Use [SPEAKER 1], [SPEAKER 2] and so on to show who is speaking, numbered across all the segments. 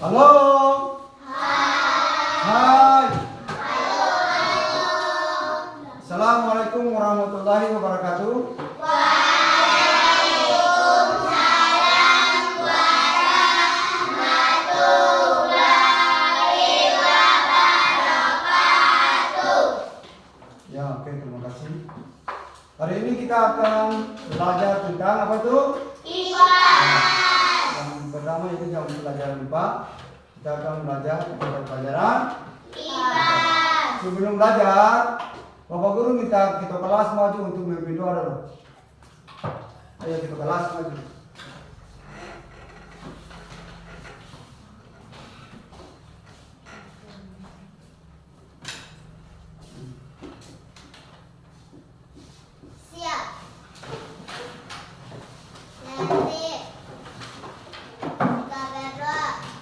[SPEAKER 1] Halo. Hai. Assalamualaikum warahmatullahi wabarakatuh.
[SPEAKER 2] Waalaikumsalam warahmatullahi wabarakatuh.
[SPEAKER 1] Ya, oke, terima kasih. Hari ini kita akan belajar tentang apa itu?
[SPEAKER 2] IPA.
[SPEAKER 1] Yang pertama itu yang pelajaran IPA. Kita akan belajar tentang pelajaran
[SPEAKER 2] IPA.
[SPEAKER 1] Sebelum belajar, Bapak Guru minta kita kelas maju untuk memimpin doa dulu. Ayo kita kelas maju.
[SPEAKER 2] Siap. Nanti kita berdoa.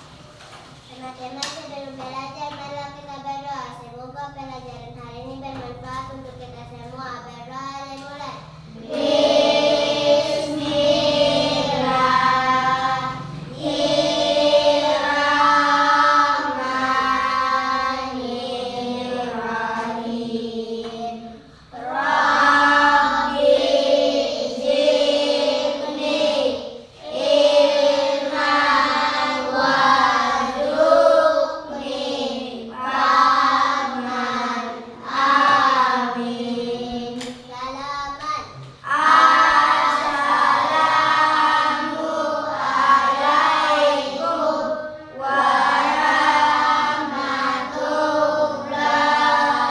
[SPEAKER 2] Teman-teman sebelum belajar, marilah kita berdoa. Semoga pelajaran hari ini bermanfaat untuk kita semua. Berdoa dimulai. Bismillahirrahmanirrahim. Rabbi zidni ilman warzuqni fahman. Amin. Salaman. Assalamualaikum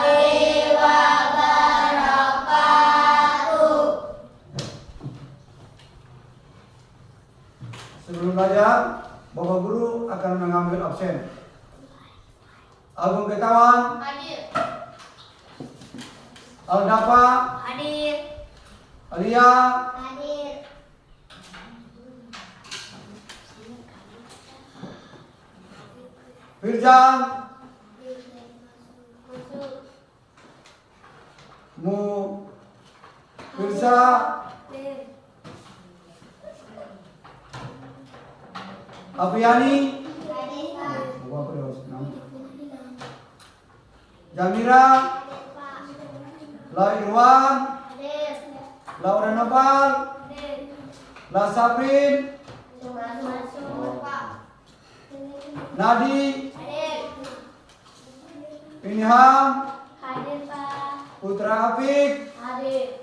[SPEAKER 2] warahmatullahi wabarakatuh.
[SPEAKER 1] Sebelum belajar, Bapak Guru akan mengambil absen. Agung Ketawan,
[SPEAKER 2] Hadir.
[SPEAKER 1] Aldafa,
[SPEAKER 2] Hadir.
[SPEAKER 1] Alia,
[SPEAKER 2] Hadir.
[SPEAKER 1] Firjan,
[SPEAKER 2] Masuk.
[SPEAKER 1] Mu, Firsa, Apriani,
[SPEAKER 2] Hadir, Pak.
[SPEAKER 1] Bapak terus, Jamira, La Irwan,
[SPEAKER 2] Hadir.
[SPEAKER 1] Laura Nopal,
[SPEAKER 2] Hadir.
[SPEAKER 1] La Saprin,
[SPEAKER 2] Masuk, Pak.
[SPEAKER 1] Nadi,
[SPEAKER 2] Hadir.
[SPEAKER 1] Inham,
[SPEAKER 2] Hadir, Pak.
[SPEAKER 1] Putra Afik,
[SPEAKER 2] Hadir.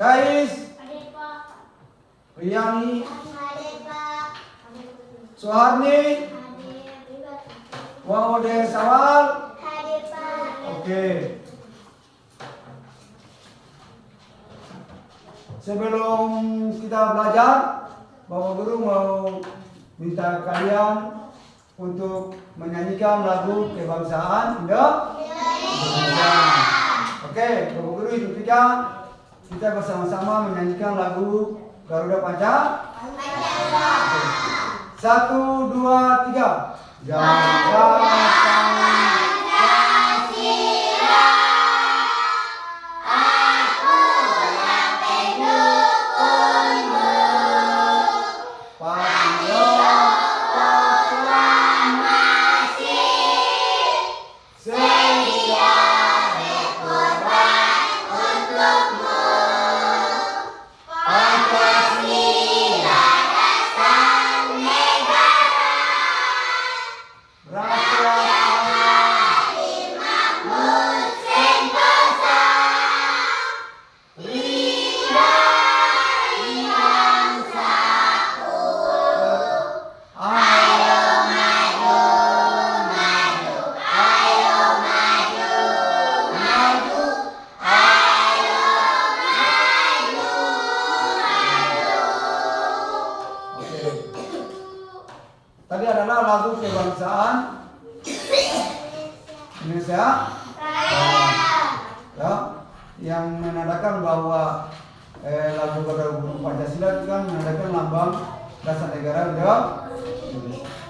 [SPEAKER 1] Kais,
[SPEAKER 2] Hadir, Pak.
[SPEAKER 1] Riyani,
[SPEAKER 2] Hadir, Pak.
[SPEAKER 1] Soharni,
[SPEAKER 2] Hadir.
[SPEAKER 1] Wawode Sawal.
[SPEAKER 2] Hadir, Pak.
[SPEAKER 1] Oke. Sebelum kita belajar, Bapak Guru mau minta kalian untuk menyanyikan lagu kebangsaan Indonesia. Oke, Bapak Guru itu tiga, kita bersama-sama menyanyikan lagu Garuda Pancasila. Satu, dua, tiga. Garuda
[SPEAKER 2] Pancasila, akulah pendukungmu. Proklamasi, sedia berkorban untukmu. Pancasila dasar negara, makmur sentosa, lidah bangsaku. Ayo maju, maju, ayo maju, maju, ayo maju, maju.
[SPEAKER 1] Oke. Tadi adalah lagu kebangsaan Indonesia, ya, yang menandakan bahwa lagu Garuda Pancasila itu kan menandakan lambang dasar negara Indonesia.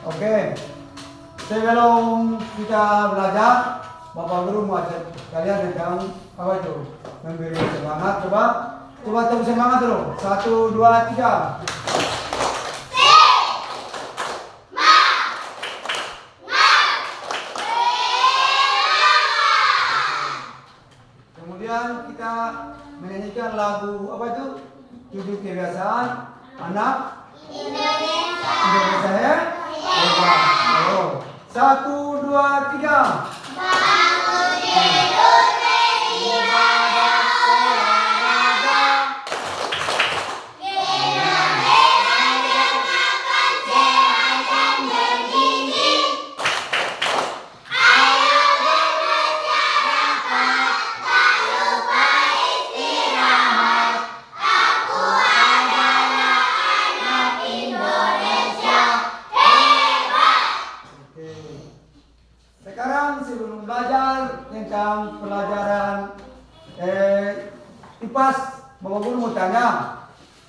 [SPEAKER 1] Oke. Sebelum kita belajar, Bapak Guru mau ajak kalian tentang apa itu? Memberi semangat. Coba tepuk semangat dulu. 1, 2, 3.
[SPEAKER 2] Semangat!
[SPEAKER 1] sekarang kita menyanyikan lagu apa itu? 7 kebiasaan anak Indonesia ya? Hebat. Ayo. 1, 2, 3.
[SPEAKER 2] Bangun tidur, beribadah, olahraga. Kita makan sehat dan bergizi. Ayo bermasyarakat, tak lupa istirahat. Aku adalah anak Indonesia hebat.
[SPEAKER 1] Oke. Sekarang sebelum belajar tentang pelajaran IPAS, Bapak Guru mau tanya,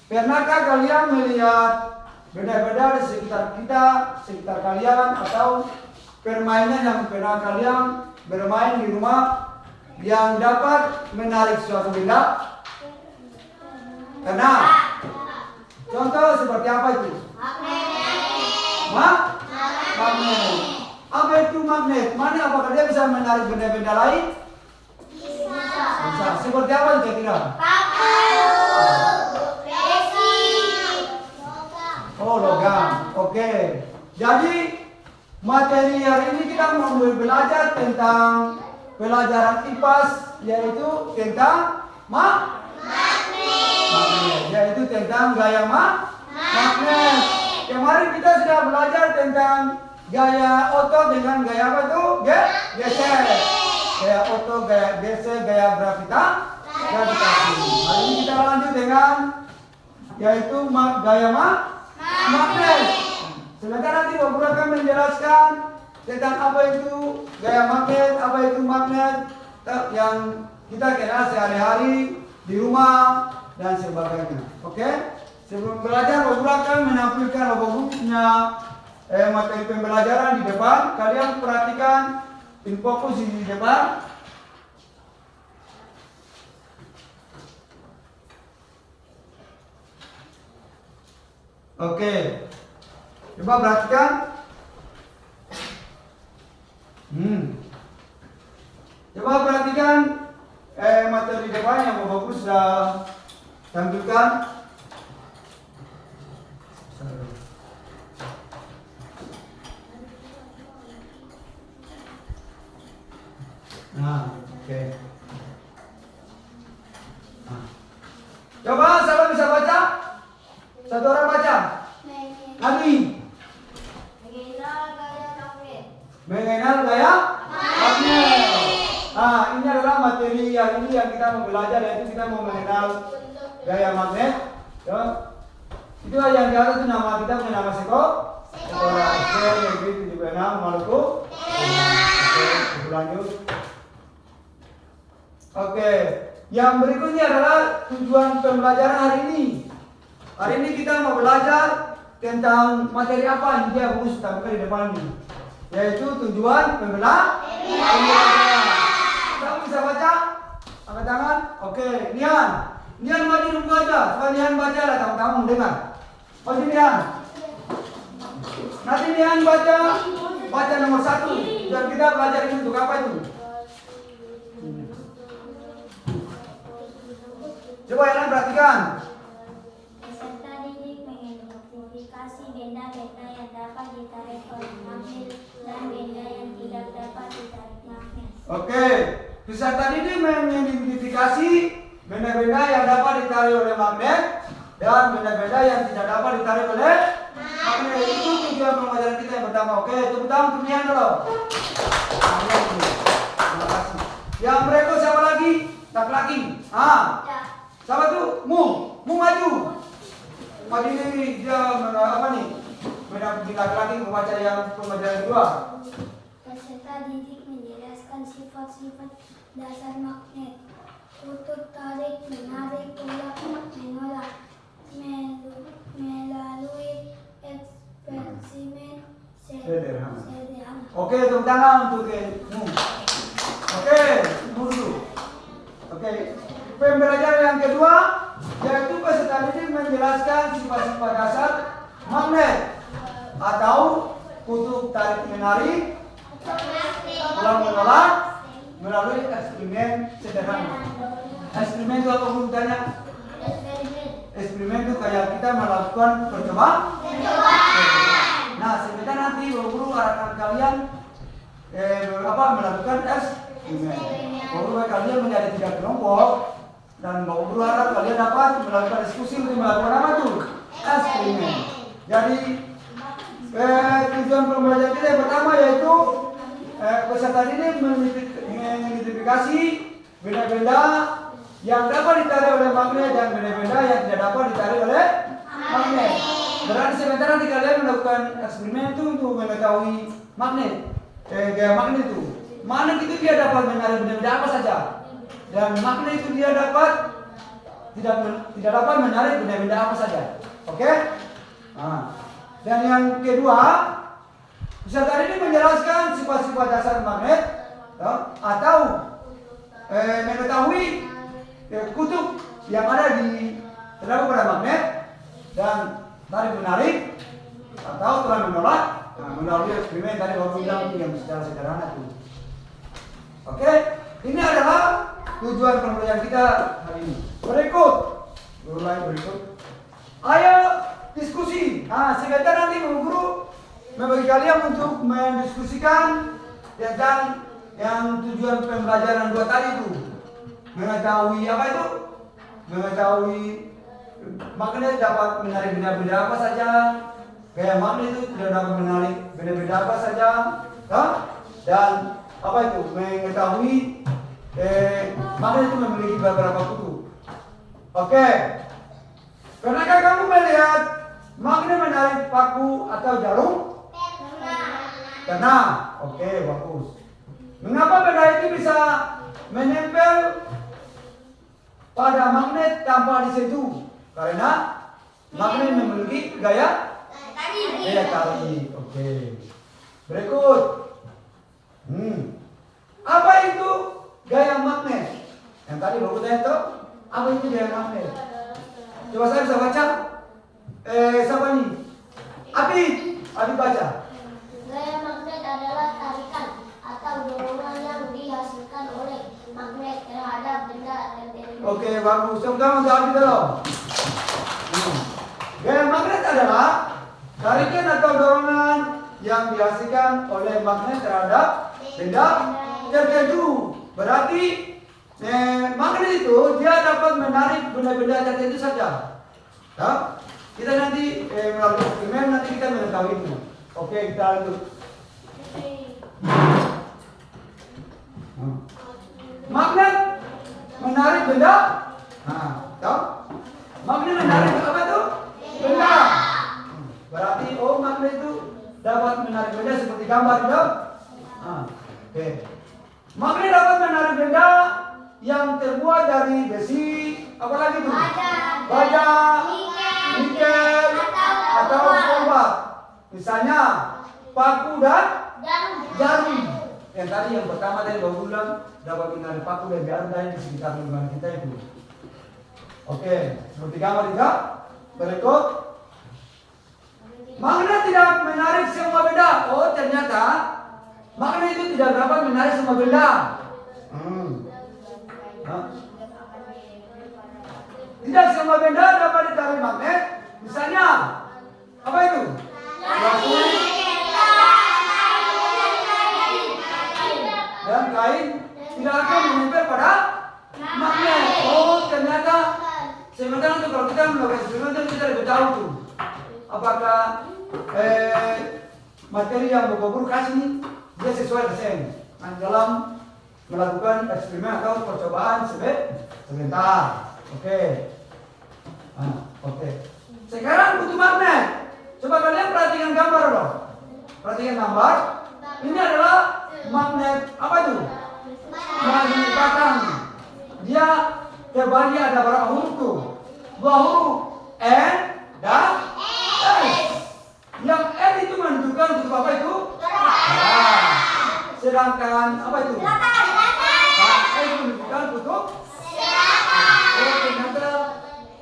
[SPEAKER 1] pernahkah kalian melihat benda-benda di sekitar kita, sekitar kalian, atau permainan yang pernah kalian bermain di rumah yang dapat menarik suatu benda? Pernah? Contoh seperti apa itu? Magnet. Apa itu magnet? Mana apakah dia bisa menarik benda-benda lain? Bisa. Seperti apa itu kira-kira? Oh, logam. Oke. Jadi materi hari ini kita mau belajar tentang pelajaran IPAS, yaitu tentang magnet. Yaitu tentang gaya magnet. Kemarin kita sudah belajar tentang gaya otot dengan gaya apa itu? Geser. Gaya otot, gaya geser, gaya gravitasi. Hari ini kita lanjut dengan yaitu gaya magnet. Sebentar nanti Bapak Guru akan menjelaskan tentang apa itu gaya magnet, apa itu magnet yang kita kenal sehari-hari di rumah dan sebagainya. Oke? Sebelum belajar, Bapak Guru akan menampilkan Bapak Guru punya materi pembelajaran di depan. Kalian perhatikan, fokus di depan. Oke, coba perhatikan. Coba perhatikan materi di depan yang Bapak Guru sudah tampilkan. Nah, oke. Coba siapa bisa baca? Satu orang baca. Adi. Mengenal gaya magnet. Ini adalah materi hari ini yang kita mau belajar, yaitu kita mau mengenal gaya magnet. Ya. Itu yang di atas itu nama kita punya nama Sekolah Negeri 76 Maluku. Oke, lanjut. Oke, yang berikutnya adalah tujuan pembelajaran hari ini. Hari ini kita mau belajar tentang materi apa yang dia harus tampilkan di depan ini, yaitu tujuan pembelajaran. Kamu bisa baca? Angkat tangan. Oke, Nian maju dulu aja. Coba Nian baca lah, tamu-tamu dengar. Maju Nian. Nanti Nian baca nomor 1. Dan kita belajar ini untuk apa itu? Coba yang lain perhatikan.
[SPEAKER 2] Peserta didik mengidentifikasi benda-benda yang dapat ditarik oleh magnet dan benda yang tidak dapat ditarik magnet.
[SPEAKER 1] Oke, peserta didik mengidentifikasi benda-benda yang dapat ditarik oleh magnet dan benda-benda yang tidak dapat ditarik oleh magnet. Itu tujuan pembelajaran kita yang pertama. Oke, tepuk tangan untuk Nian dulu. Terima kasih. Yang berikut siapa lagi? Laki-laki. Siapa tuh? Mu maju. Maju ini dia apa nih? Mendampingi laki-laki membaca yang pembelajaran kedua.
[SPEAKER 2] Peserta didik menjelaskan sifat-sifat dasar magnet. Kutub tarik, menarik, tolak, menolak, melalui eksperimen sederhana.
[SPEAKER 1] Oke, tepuk tangan untuk Mu. Oke, Mu dulu. Oke, pembelajaran yang kedua yaitu peserta didik menjelaskan sifat-sifat dasar magnet atau kutub tarik menarik, tolak menolak melalui eksperimen sederhana. Eksperimen itu apa guru tanya?
[SPEAKER 2] Eksperimen.
[SPEAKER 1] Eksperimen itu kayak kita melakukan percobaan. Nah, sebentar nanti guru akan kalian melakukan eksperimen. Guru kalian menjadi 3 kelompok dan guru harap kalian dapat melakukan diskusi untuk melakukan apa tuh? Eksperimen. Jadi tujuan pembelajaran kita yang pertama yaitu peserta ini mengidentifikasi benda-benda yang dapat ditarik oleh magnet dan benda-benda yang tidak dapat ditarik oleh magnet. Berarti sebentar nanti kalian melakukan eksperimen itu untuk mengetahui magnet, gaya magnet itu. Magnet itu dia dapat menarik benda-benda apa saja, dan magnet itu dia tidak dapat menarik benda-benda apa saja. Oke? Nah. Dan yang kedua, peserta ini menjelaskan sifat-sifat dasar magnet atau mengetahui kutub yang ada di terdapat pada magnet dan tarik menarik atau telah menolak melalui eksperimen tadi baru bilang yang secara sederhana itu. Oke, ini adalah tujuan pembelajaran kita hari ini. Berikut, ayo diskusi. Nah, sebentar nanti guru membagi kalian untuk mendiskusikan tentang yang tujuan pembelajaran 2 tadi itu. Mengetahui apa itu? Mengetahui magnet dapat menarik benda-benda apa saja. Kayak magnet itu tidak dapat menarik benda-benda apa saja. Dan apa itu? Mengetahui magnet itu memiliki beberapa kutub. Oke. Pernahkah kamu melihat magnet menarik paku atau jarum? Pernah. Oke, bagus. Mengapa benda itu bisa menempel pada magnet tanpa disentuh? Karena magnet memiliki gaya tarik. Oke. Berikut. Apa itu gaya magnet? Yang tadi baru tanya itu, apa itu gaya magnet? Coba saya bisa baca. Siapa nih? Abi baca.
[SPEAKER 2] Gaya magnet adalah tarikan atau dorongan yang dihasilkan oleh magnet terhadap benda tertentu.
[SPEAKER 1] Oke, bagus. Sekarang untuk Abi dulu. Gaya magnet adalah tarikan atau dorongan yang dihasilkan oleh magnet terhadap benda tertentu. Berarti magnet itu dia dapat menarik benda-benda tertentu saja. Kita nanti melalui eksperimen nanti kita mengetahui itu. Oke, kita lanjut. Magnet menarik benda. Magnet menarik apa itu? Benda. Berarti magnet itu dapat menarik benda seperti gambar itu. Oke. Magnet dapat menarik benda yang terbuat dari besi, apa lagi itu? Baja, nikel, atau kobalt. Misalnya paku dan jarum. Yang tadi yang pertama tadi baru bilang dapat menarik paku dan jarum di sekitar lingkungan kita itu. Oke, seperti gambar itu. Berikut. Magnet tidak menarik semua benda. Oh, ternyata magnet itu tidak dapat menarik semua benda. Tidak semua benda dapat ditarik magnet. Misalnya, apa itu? Dan kain tidak akan menempel pada magnet. Oh, ternyata sementara itu kalau kita melakukan eksperimen kita lebih tahu tuh apakah materi yang Bapak Guru kasih ini dia sesuai dengan dalam melakukan eksperimen atau percobaan sebentar. Oke. Oke. Sekarang butuh magnet. Coba kalian perhatikan gambar loh. Perhatikan gambar. Ini adalah magnet apa itu? Magnet batang. Dia terbagi ada berapa huruf tuh? 2 huruf N dan S. Yang N itu menunjukkan huruf apa itu? Sedangkan apa itu? S menunjukkan kutub. Oh, ternyata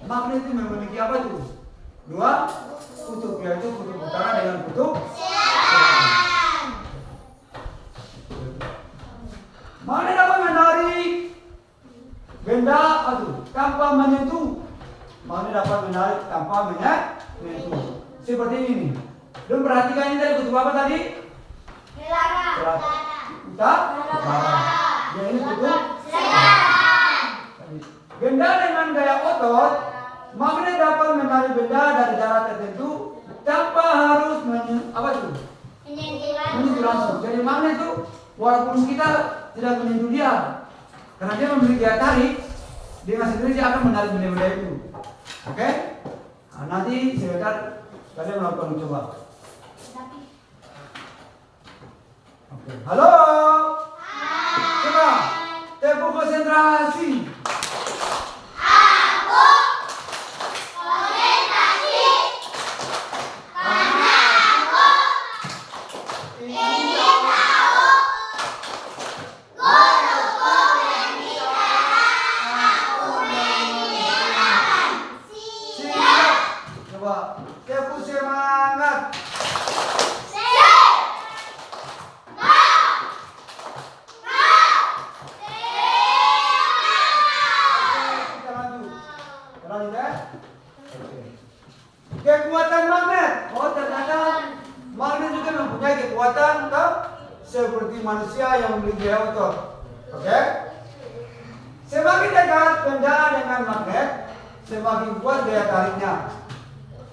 [SPEAKER 1] magnet itu memiliki apa itu? 2 kutub, yaitu kutub utara dengan kutub selatan. Magnet dapat menarik benda menarik tanpa menyentuh. Seperti ini. Dan perhatikan ini dari kutub apa tadi? Utara. Ya ini kutub benda dengan gaya otot, magnet dapat menarik benda dari jarak tertentu tanpa harus menyentuh langsung. Jadi magnet itu walaupun kita tidak menyentuh dia, karena dia memiliki daya tarik, dengan sendiri dia akan menarik benda-benda itu. Oke? Nah, nanti sebentar kalian melakukan coba. Oke. Halo. Coba tempo konsentrasi. Kekuatan magnet. Oh, ternyata magnet juga mempunyai kekuatan seperti manusia yang memiliki gaya otot. Oke? Semakin dekat benda dengan magnet, semakin kuat gaya tariknya.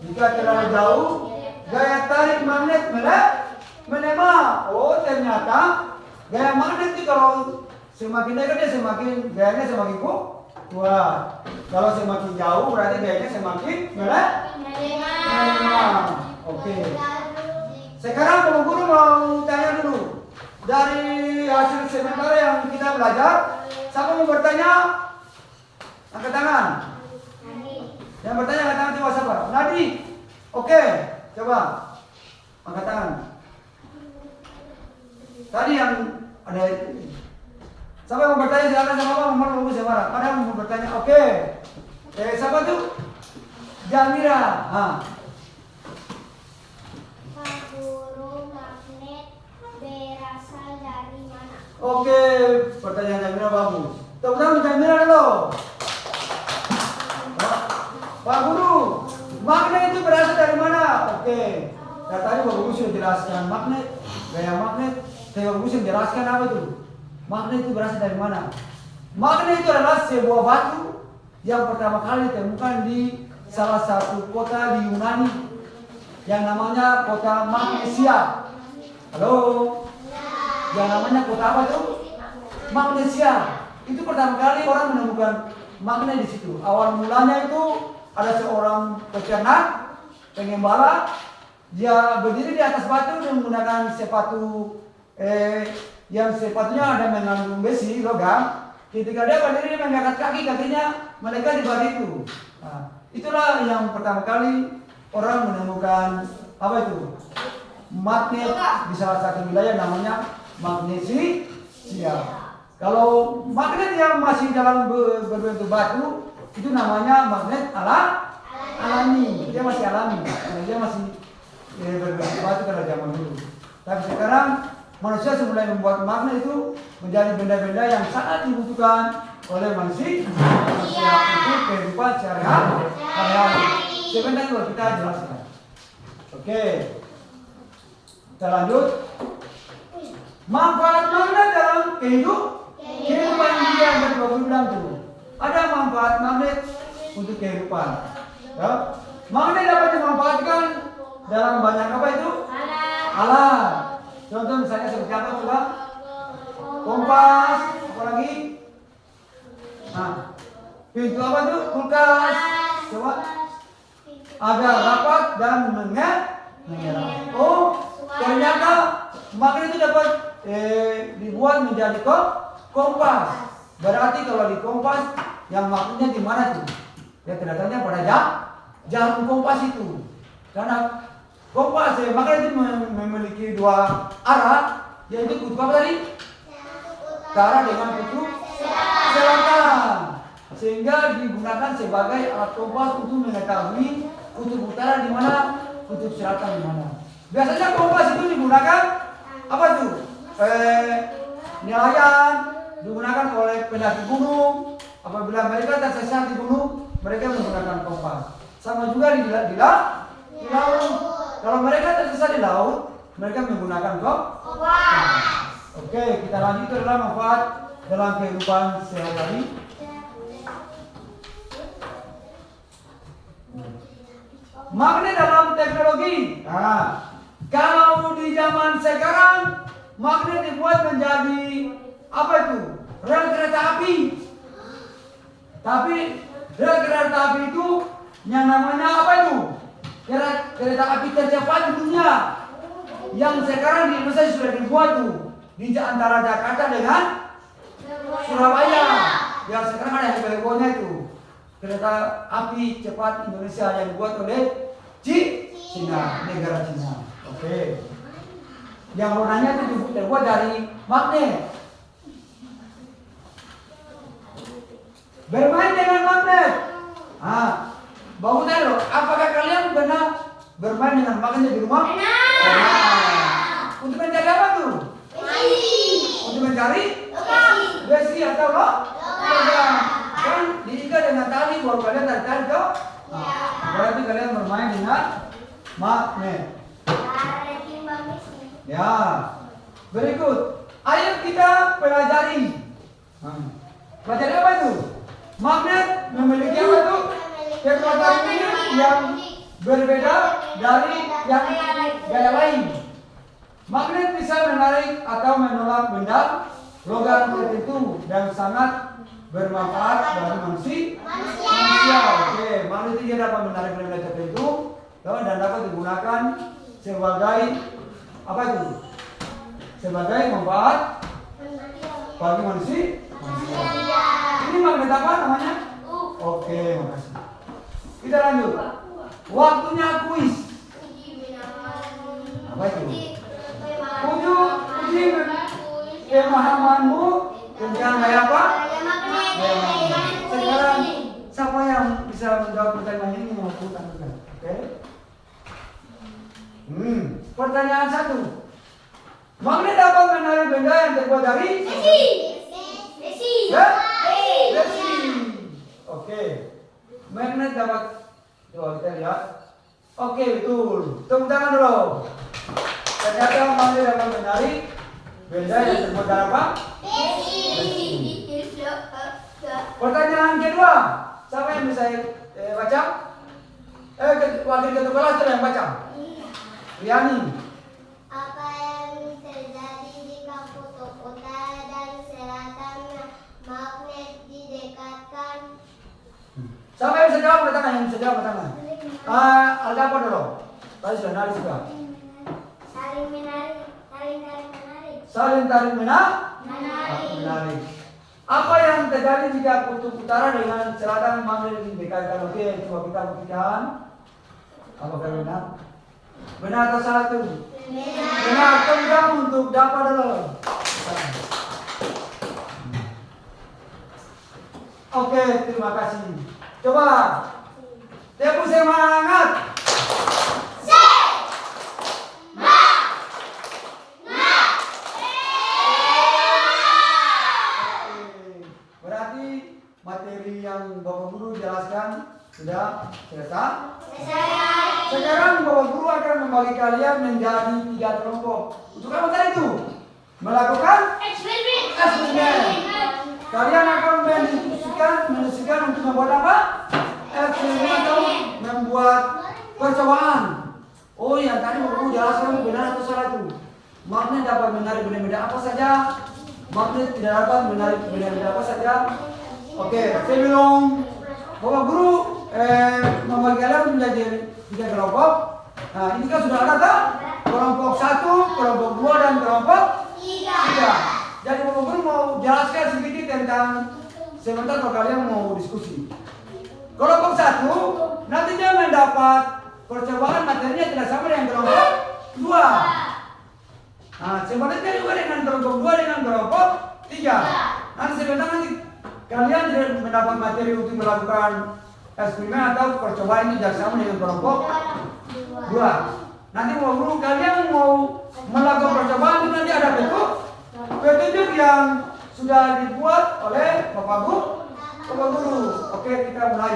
[SPEAKER 1] Jika terlalu jauh, gaya tarik magnet melemah. Oh, ternyata gaya magnet itu kalau semakin dekat dia gayanya semakin kuat. Kalau semakin jauh berarti gayanya semakin melemah. Oke. Sekarang Bapak Guru mau tanya dulu. Dari hasil sementara yang kita belajar, siapa mau bertanya? Angkat tangan. Yang bertanya angkat tangan coba siapa? Nadi. Oke, coba angkat tangan. Tadi yang ada siapa yang mau bertanya silakan sama Bapak, nomor bagus ya marah. Ada yang mau bertanya? Oke. Siapa tuh? Jamira.
[SPEAKER 2] Pak Guru, magnet berasal dari mana?
[SPEAKER 1] Oke, pertanyaan Jamira bagus. Tepuk tangan Jamira dulu. Pak Guru, magnet itu berasal dari mana? Oke. Ya, tadi Bapak Guru sudah jelaskan magnet, gaya magnet. Bapak Guru sudah jelaskan apa itu? Magnet itu berasal dari mana? Magnet itu adalah sebuah batu yang pertama kali ditemukan di salah satu kota di Yunani yang namanya kota Magnesia. Halo? Yang namanya kota apa itu? Magnesia. Itu pertama kali orang menemukan magnet di situ. Awal mulanya itu ada seorang peternak, pengembala, dia berdiri di atas batu dan menggunakan sepatu yang sepatunya ada mengandung besi, logam. Ketika dia berdiri mengangkat kakinya melekat di batu itu. Nah, itulah yang pertama kali orang menemukan apa itu? Magnet di salah satu wilayah namanya Magnesia. Kalau magnet yang masih dalam berbentuk batu itu namanya magnet alami. Dia masih alami. Dia masih berbentuk batu pada zaman dulu. Tapi sekarang manusia mulai membuat magnet itu menjadi benda-benda yang sangat dibutuhkan oleh manusia untuk kehidupan sehari-hari. Sebentar kalau kita jelaskan. Oke, kita lanjut. Manfaat magnet dalam kehidupan dia yang tadi bilang tuh. Ada manfaat magnet untuk kehidupan. Ya. Magnet dapat dimanfaatkan dalam banyak apa itu? Alat. Contoh misalnya seperti apa coba? Kompas, apa lagi? Nah, pintu apa tuh? Kulkas. Coba. Agar rapat dan menyerap. Oh, ternyata magnet itu dapat dibuat menjadi kompas. Berarti kalau di kompas yang magnetnya di mana tuh? Ya ternyata pada jarum kompas itu. Karena kompas magnet itu memiliki dua arah, yaitu kutub apa tadi? Utara dengan kutub selatan. Sehingga digunakan sebagai alat kompas untuk mengetahui kutub utara di mana, kutub selatan di mana. Biasanya kompas itu digunakan apa tuh? Nelayan, digunakan oleh pendaki gunung. Apabila mereka tersesat di gunung, mereka menggunakan kompas. sama juga di laut. Kalau mereka tersesat di laut, mereka menggunakan kompas. Oke, kita lanjut ke dalam manfaat dalam kehidupan sehari-hari. Magnet dalam teknologi. Nah, kalau di zaman sekarang magnet dibuat menjadi apa itu? Rel kereta api. Tapi rel kereta api itu yang namanya apa itu? Kereta api tercepat di dunia. Yang sekarang di Indonesia sudah dibuat tuh di antara Jakarta dengan Surabaya. Yang sekarang ada yang hebohnya itu kereta api cepat Indonesia yang dibuat oleh Cina, negara Cina. Oke. Yang rodanya itu terbuat dari magnet. Bermain dengan magnet. Bagus loh. Apakah kalian pernah bermain dengan magnet di rumah? Pernah. Untuk mencari apa tuh? Untuk mencari besi atau logam. Kan diikat dengan tali baru kalian tarik tuh. Berarti kalian bermain dengan magnet. Ya. Berikut. Ayo kita pelajari. Pelajari apa itu? Magnet memiliki apa tuh? Kekuatan yang berbeda dari yang gaya lain. Magnet bisa menarik atau menolak benda logam tertentu dan sangat bermanfaat bagi manusia. Oke, magnet itu dapat menarik benda tertentu dan dapat digunakan sebagai apa itu? Sebagai manfaat bagi manusia. Ini magnet apa namanya? Oke, makasih. Kita lanjut. Waktunya kuis. Apa itu? Uji pemahamanmu tentang gaya apa? Sekarang siapa yang bisa menjawab pertanyaan ini mau tangan? Oke. Pertanyaan 1. Magnet dapat menarik benda yang terbuat dari besi. Oke. Magnet dapat, coba kita lihat. Oke, betul. Tepuk tangan dulu. Ternyata magnet dapat menarik benda yang terbuat dari apa? Besi. Pertanyaan kedua. Siapa yang bisa baca? Wakil ketua kelas yang baca. Riani.
[SPEAKER 2] Apa yang terjadi jika kutub utara dan selatan magnet didekatkan?
[SPEAKER 1] Siapa yang bisa jawab pertanyaan? Yang bisa jawab pertanyaan? Alda apa dulu? Tadi sudah nari juga.
[SPEAKER 2] Saling menarik.
[SPEAKER 1] Saling tarik menarik. Apa yang terjadi jika kutub utara dengan selatan magnet didekatkan? Oke, coba kita buktikan. Apakah benar? Benar atau salah tuh? Benar. Tenggang untuk dapat dulu. Oke, terima kasih. Coba tepuk semangat. Berarti materi yang Bapak Guru jelaskan sudah selesai. Sekarang Bapak Guru akan membagi kalian menjadi 3 kelompok. Untuk apa tadi itu? Melakukan eksperimen. Kalian akan mendiskusikan untuk membuat apa? Eksperimen atau membuat percobaan. Oh, yang tadi Bapak Guru jelaskan benar atau salah itu? Magnet dapat menarik benda-benda apa saja? Magnet tidak dapat menarik benda-benda apa saja? Oke, sebelum Bapak Guru membagi kalian menjadi 3 kelompok. Nah, ini kan sudah ada tak? Kelompok 1, kelompok 2, dan kelompok 3. Jadi Bapak Guru mau jelaskan sedikit tentang sebentar kalau kalian mau diskusi. Kelompok 1 nantinya mendapat percobaan materinya tidak sama dengan kelompok 2. Nah, sebenarnya juga dengan kelompok 2 dengan kelompok 3. Nanti sebentar kalian mendapat materi untuk melakukan eksperimen atau percobaan ini tidak sama dengan kelompok 2. Nanti Bapak Guru kalian mau melakukan percobaan itu nanti ada petunjuk yang sudah dibuat oleh Bapak Guru. Oke, kita mulai.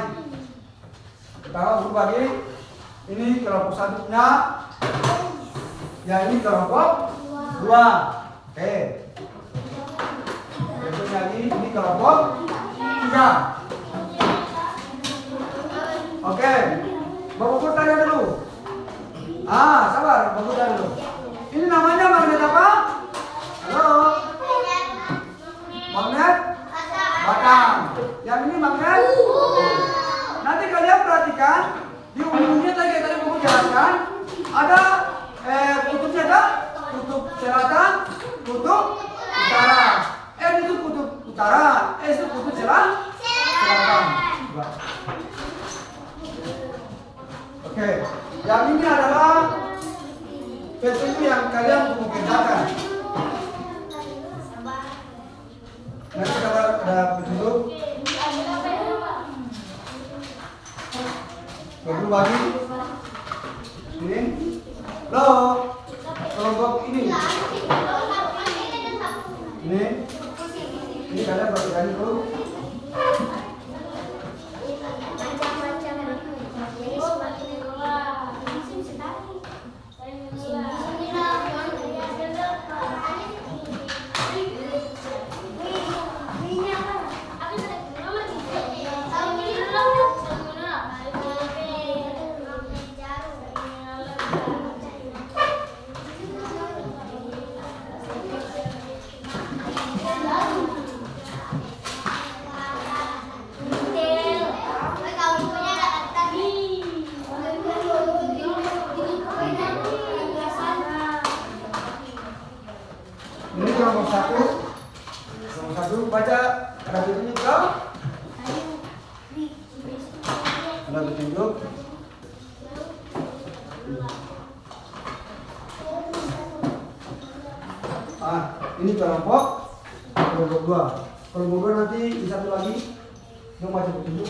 [SPEAKER 1] Pertama berubah lagi. Ini kelompok satunya. Ya ini kelompok 2. Oke. Berikutnya lagi ini kelompok 3. Oke. Bapak tanya dulu. Sabar, Bapak tanya dulu. Ini namanya magnet apa? Halo. Magnet batang. Yang ini magnet. Nanti kalian perhatikan di ujungnya tadi Bapak jelaskan ada kutubnya ada kutub selatan, kutub utara. Itu kutub utara, itu kutub selatan. Oke, yang ini adalah petunjuk yang kalian perlu kerjakan. Nanti kalau ada petunjuk, baru lagi. Ini, lo kelompok ini kalian perhatikan dulu. Ini kelompok satu baca ada petunjuk kau? Ada petunjuk. Ini kelompok 2. Kelompok 2 nanti di satu lagi yang baca petunjuk.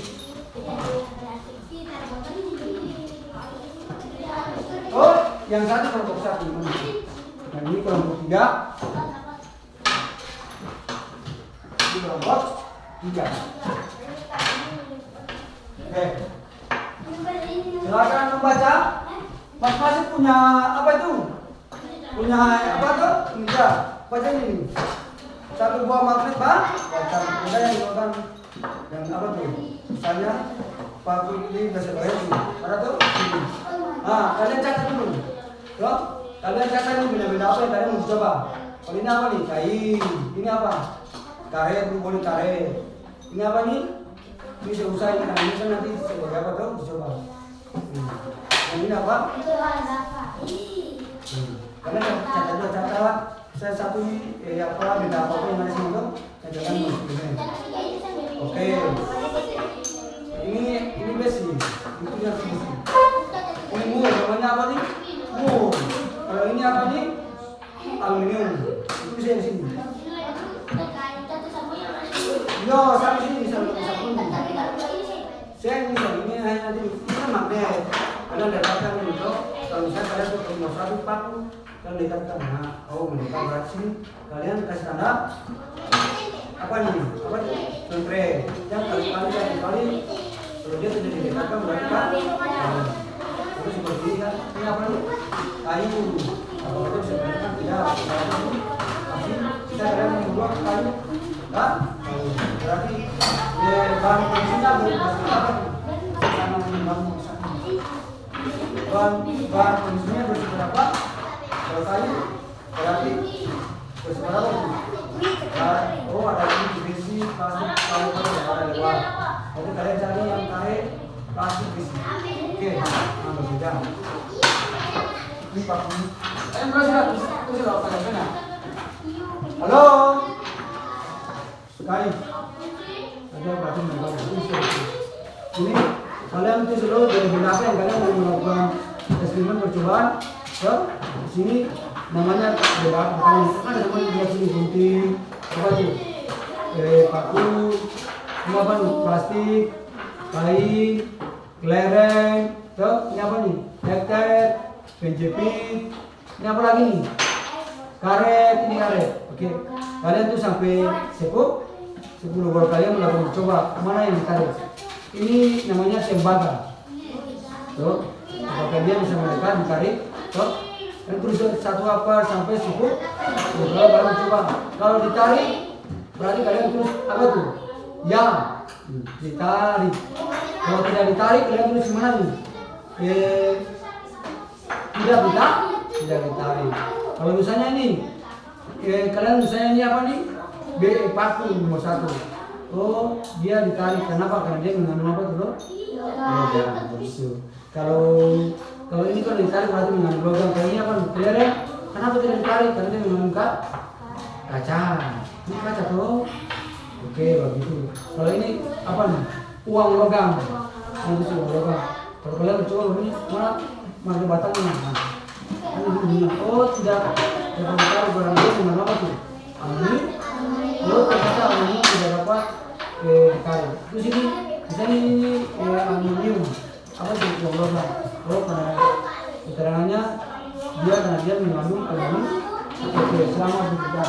[SPEAKER 1] Oh, yang satu kelompok 1 mana? Yang ini kelompok 3. Ini kelompok 3. Oke. Silakan membaca. Masing-masing punya apa itu? Punya apa tuh? Bisa. Baca ini. Satu buah magnet, Pak. Baca. Ada yang digunakan yang apa tuh? Misalnya paku ini biasa bayar ini. Ada tuh? Ini. Kalian catat dulu. Tuh. Kalian catat ini benda-benda apa yang kalian mau coba. Kalau ini apa nih? Kain. Ini apa? Karet, boleh karet. Ini apa nih? Ini saya usaha ini karena ini kan nanti sebagai apa tuh? Dicoba. Yang ini apa? Kalian catat. Saya satu apa benda apa yang ada sini tuh? Saya jangan Oke. Ini besi. Itu yang besi. Ini mur, namanya apa nih? Mur. Kalau ini apa nih? Aluminium. Itu bisa di sini. Yo, sampai sini bisa sabun. Saya ini hanya nanti ini magnet. Kalian dapatkan itu. Kalau misalnya kalian tuh mau satu paku, kalian dekatkan. Mendekat berarti kalian kasih tanda apa nih? Apa nih? Kontre. Yang kali kalau dia tidak didekatkan berarti kan? Terus seperti ini kan? Ini apa nih? Kayu. Kalau kita bisa dikatakan tidak. Pasti kita kalian membuat kayu. Kan? Berarti bahan fungsinya bersifat sama membangun bahan fungsinya bersifat apa? Kalau kayu berarti bersifat apa? Ada ini besi, plastik, kayu ada luar. Jadi kalian cari yang karet, plastik, besi. Oke, berbeda. Ini pakai. Itu sudah apa? Halo. Sekali ada batu megah ini kalian itu selalu dari benda apa yang kalian mau melakukan eksperimen percobaan ke sini namanya benda apa kan ada namanya di sini gunting apa itu paku ini apa nih plastik kain kelereng tuh ini apa nih hektar penjepit ini apa lagi nih karet ini karet oke. Kalian tuh sampai 10 baru kalian melakukan coba mana yang ditarik. Ini namanya tembaga. Tuh, apakah dia bisa mendekat, ditarik, tuh. Dan terus satu apa sampai cukup. Tuh, kalau baru coba. Kalau ditarik, berarti kalian terus apa tuh? Ya, ditarik. Kalau tidak ditarik, kalian tulis gimana nih? Tidak ditarik. Kalau misalnya ini, kalian misalnya ini apa nih? B paku nomor 1. Oh, dia ditarik. Kenapa? Karena dia mengandung apa tuh? Logam. Begitu. Kalau ini kalau ditarik berarti mengandung logam. Kalau ini apa? Clear ya? Kenapa tidak ditarik? Karena dia mengandung kaca. Ini kaca tuh. Oke, begitu. Kalau ini apa nih? Uang logam. Ini uang logam. Kalau kalian coba begini, mana batangnya? Nah. Oh, tidak ditarik barang dia mengandung apa tuh? Ini. Oh, ternyata aluminium tidak dapat ditarik. Terus ini, misalnya ini aluminium, apa sih uang logam? Oh, karena keterangannya dia mengandung aluminium. Oke, selamat bekerja.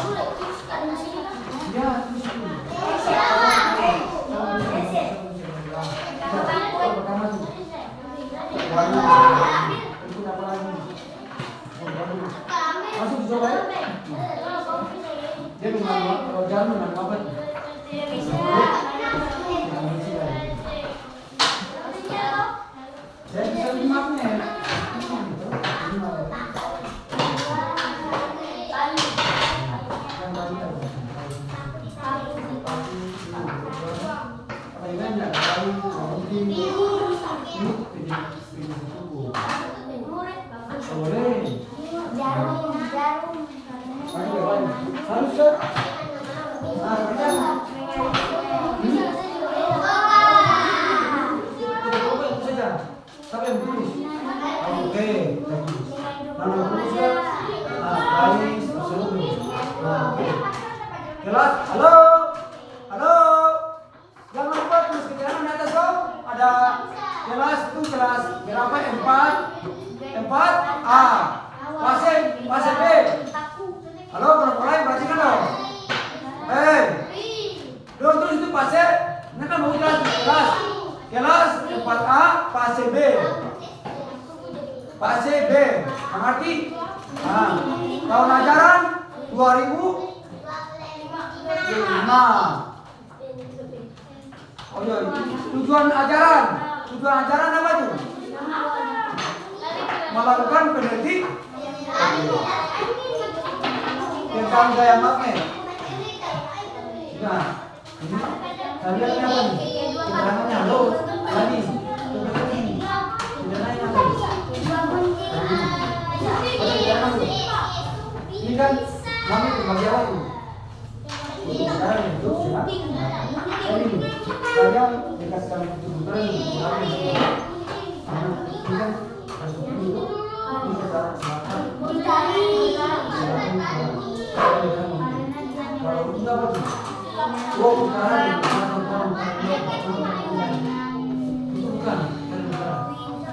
[SPEAKER 1] Ya, terus ini. Pertama tuh. Itu apa lagi? Masuk dicoba ya. Dia mengandung kalau jalan mengandung apa? Saya bisa limatnya. Harus kan? Siapa yang tulis? Oke, nama tulisnya Aris Asrul. Oke. Kelas, halo, jangan lupa tulis keterangan di atas dong. Ada kelas itu kelas berapa? 4A. Fase B. Halo, mulai perhatikan dong. Dong terus itu fase. Ini kan mau kelas 4A fase B. Fase B. Mengerti? Nah, tahun ajaran 2005. Oh iya, tujuan ajaran apa tuh? Melakukan penelitian tentang gaya magnet. Nah, ini kalian apa nih? Keterangannya halo, tadi. Ini kan kami berbagi apa tuh? Sekarang itu siap. Kalian dikasihkan kebetulan ini kan harus dulu. Ini sekarang silakan. Kalau enggak apa tuh? Oh, sekarang itu bukan.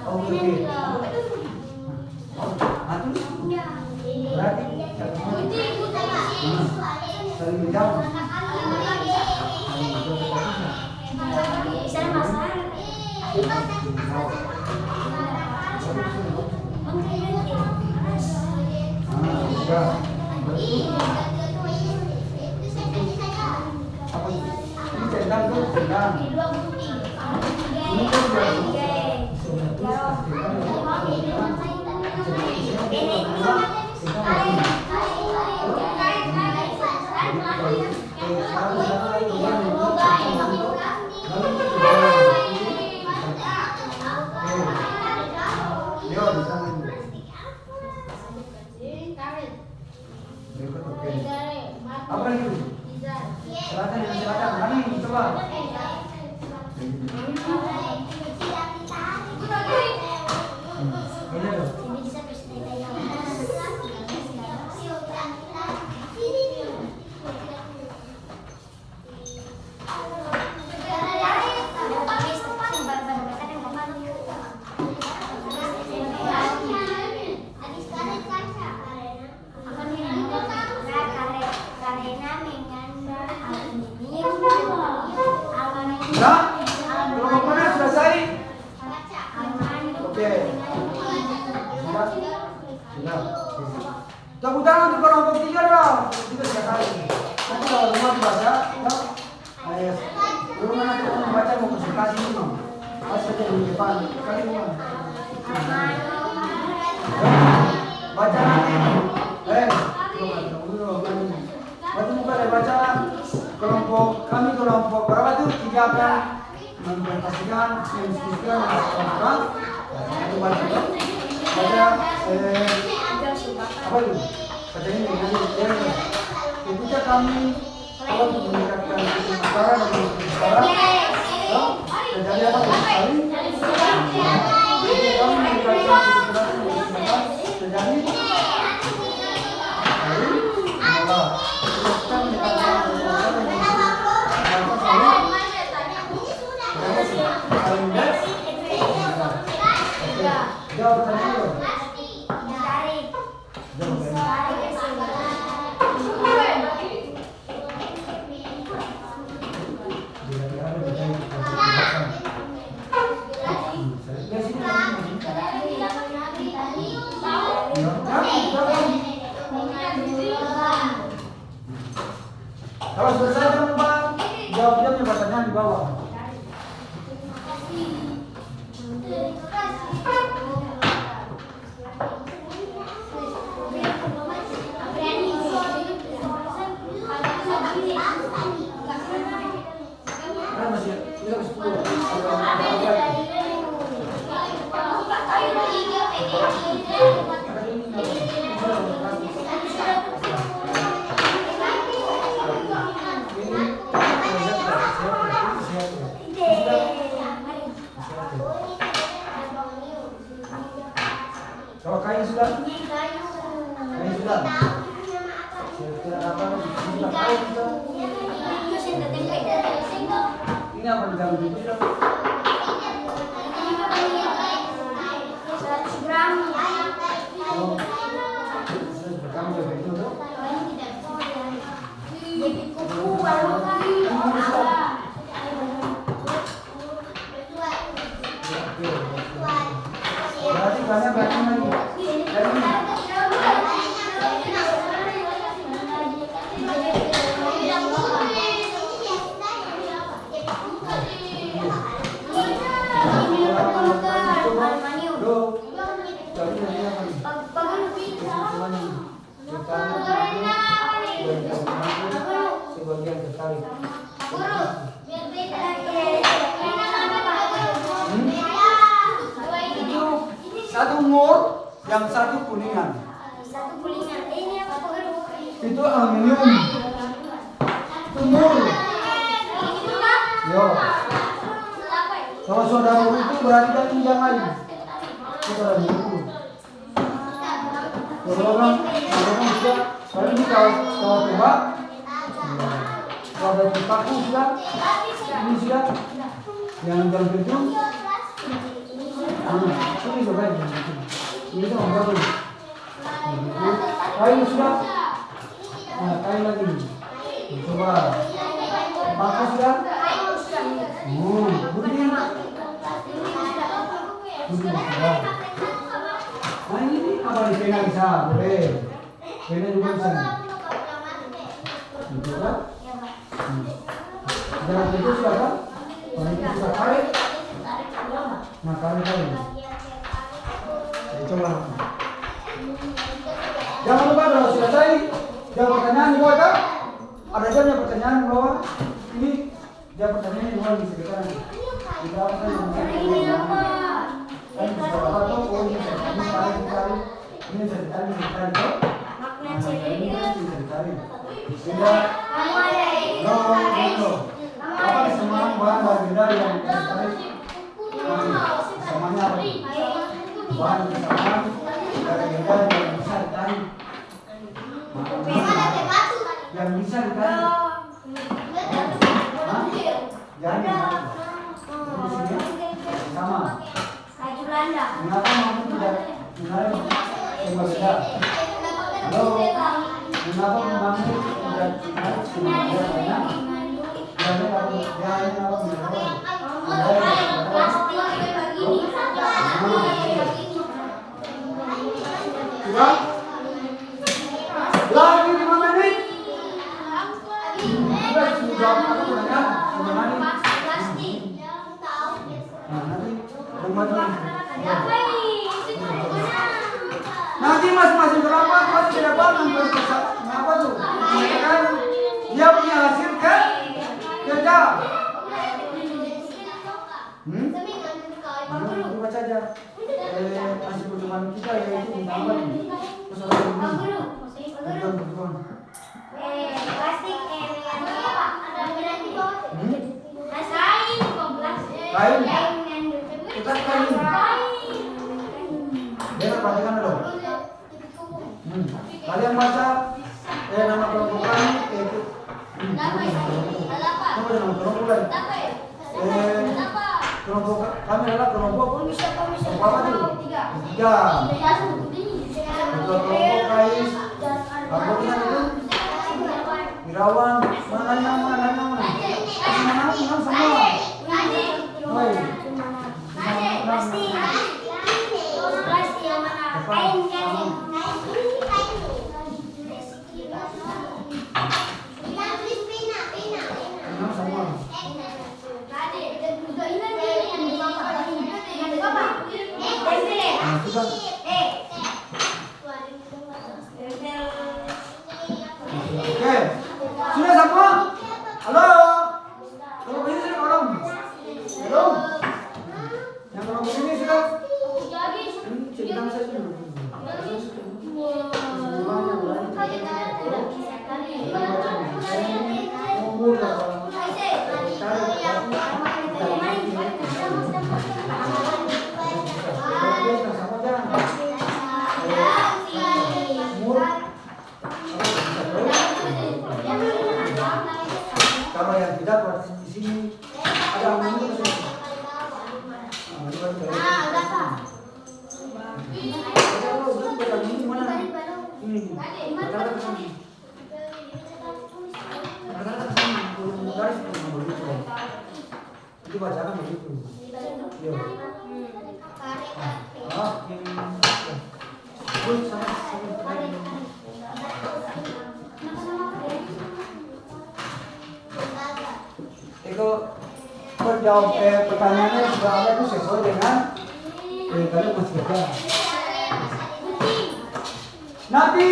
[SPEAKER 1] Oke. Berarti saling menjawab. Apa ini centang tuh centang. Ini kan apa lagi? Silakan. Mari coba. Sudah? Kelompok mana selesai? Oke. Sudah. Tepuk tangan untuk kelompok 3 dong. 3 sekali. Nanti kalau rumah dibaca, ya. Rumah nanti kalau membaca mau presentasi semua. Asal di depan. Kali rumah. Baca nanti. Waktu muka dia baca kelompok kami kelompok berapa tuh 3 akan mengimplementasikan, menginstruksikan, menginstruksikan. Itu baca ya. Baca apa itu? Baca ini ketika kami kalau untuk meningkatkan bicara dan bicara, terjadi apa sekali? Ketika kami meningkatkan bicara terjadi jawab tadi dulu. Kalau selesai teman-teman, jawabnya pertanyaan di bawah. Kalau kain sudah? Kain sudah? Sudah apa? Sudah kain sudah? Ini apa di dalam itu sudah?
[SPEAKER 2] 100 gram.
[SPEAKER 1] Oh, sudah kamu coba itu tuh?
[SPEAKER 2] Jadi kuku baru kali.
[SPEAKER 1] Berarti banyak lagi. Sebagian tertarik. Satu mur, yang satu kuningan.
[SPEAKER 2] Satu kuningan. Ini apa?
[SPEAKER 1] Itu aluminium. Itu mur. Yo. Kalau saudara itu berarti kan yang lain. Itu saudara itu. Kalau sudah, kalau ini kalau coba, kalau ada paku sudah, ini sudah, yang dalam itu, ini coba ini tuh enggak boleh. Kain sudah, nah kain lagi, coba, paku sudah, begini, sudah. Nah ini apa di pena bisa boleh, pena juga bisa. Gitu kan? Dalam itu sudah kan? Kalau itu sudah tarik, nah tarik. Coba. Jangan lupa kalau selesai, jawab pertanyaan di bawah kan? Ada jamnya pertanyaan di bawah. Ini jawab pertanyaan di bawah di sekitar. Di bawah kan yang ini sudah tahu, oh ini tarik. Ini bisa ditarik tuh.
[SPEAKER 2] Makna CD dia.
[SPEAKER 1] Bisa ditarik. Sudah. No. Apa kesamaan bahan beda yang bisa ditarik? Kesamaannya apa? Bahan kesamaan dari beda yang bisa ditarik. Yang bisa ditarik. Jangan. Di sini sama.
[SPEAKER 2] Kayu Belanda.
[SPEAKER 1] Kenapa kamu tidak menarik semua beda? Halo, kenapa kamu tidak menarik semua beda? Jangan kamu Sudah? Lagi 5 menit. Sudah aku nanya sama Nani. Nah, nanti rumah nanti masing-masing kelompok pasti tidak paham kenapa tuh? Kan dia punya hasil kan kerja. Coba saja. Hasil perjuangan kita yaitu menambah persoalan ini. Kain. Kita kain. Dia perhatikan dulu. Kalian baca nama kelompok kami yaitu nama kelompok mulai. Kelompok kami adalah kelompok apa tuh? 3. Kelompok Kais. Apa itu? Irawan. Mana? Semua. Baik.
[SPEAKER 2] Pasti yang mana? Kain.
[SPEAKER 1] Oke, sudah semua? Halo? Kalau begini sudah belum? Belum? Yang kalau begini sudah? Cerita saya dulu. Kalau yang tidak berarti di sini ada ini itu bacakan begitu. Itu menjawab pertanyaannya sudah ada itu sesuai dengan kalian masih kerja. Nanti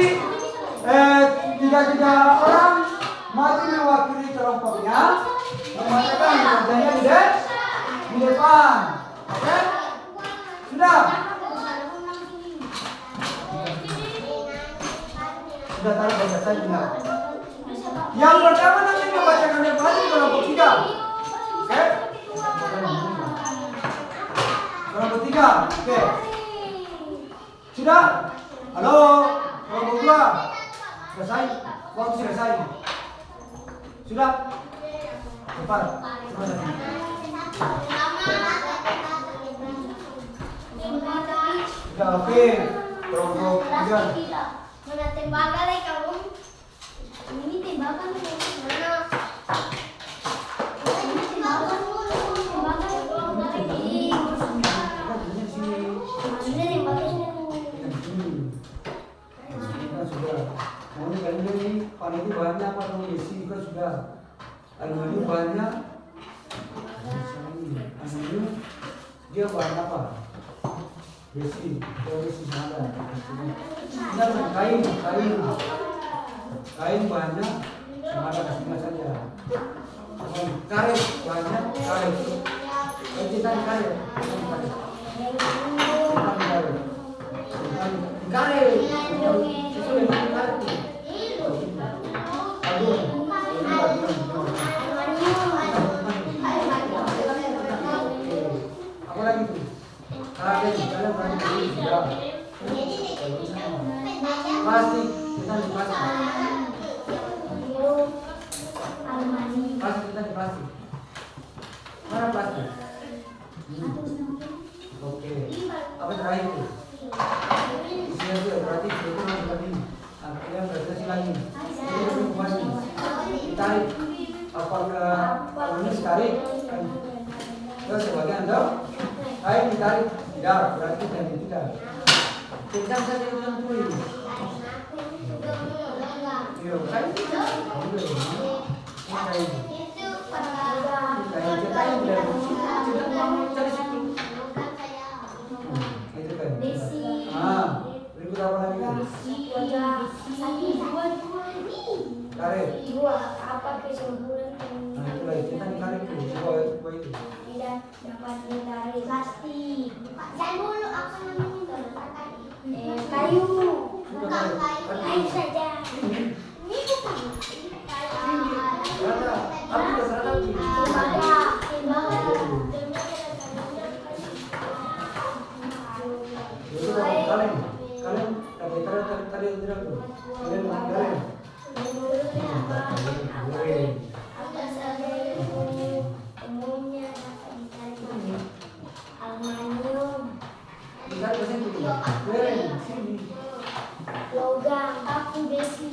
[SPEAKER 1] 3 orang maju mewakili kelompoknya mengatakan kerjanya di depan. Oke? Sudah? Sudah tahu bahasa saya dengar. Yang pertama nanti membacakan yang paling kelompok 3. Oke? Kelompok 3. Oke. Sudah? Halo? Kelompok 2. Selesai? Waktu selesai. Sudah? Cepat. Sudah oke. Kelompok 3.
[SPEAKER 2] Mana tembaga lagi kamu? Ini tembaga mana? Ini tembaga lagi. Maksudnya tembaga
[SPEAKER 1] sudah. Mau kalian ini paling itu banyak apa kalau isi juga sudah. Aluminium banyak. Aluminium dia bahan apa? Besi, besi ada. Ini kain banyak, ada kasihnya saja. Karet banyak, karet. Kita karet. Apa lagi tuh? Karet, kalian berani sudah. Plastik, kita di plastik. Plastik, kita di plastik. Mana plastik? Oke. Apa terakhir itu? Isinya itu berarti itu lagi. Akhirnya berarti lagi. Itu masih ditarik. Apakah ini ditarik? Terus sebagian dong? Kain ditarik. Tidak, berarti tidak. Tentang saja yang tulis. Iya, kan? Berikut apa lagi? Karet.
[SPEAKER 2] Apa kesimpulan
[SPEAKER 1] Nah, itu lagi kita dikaret itu. Coba itu.
[SPEAKER 2] tidak dapat ditarik plastik. Saya dulu apa namanya kayu. Bukan kayu saja. Ini bukan.
[SPEAKER 1] Ada. Apa itu salah lagi? Kalian tadi tidak tuh. Kalian.
[SPEAKER 2] Apa saja umumnya dapat ditarik aluminium,
[SPEAKER 1] Bisa sini. Sini.
[SPEAKER 2] logam, paku besi,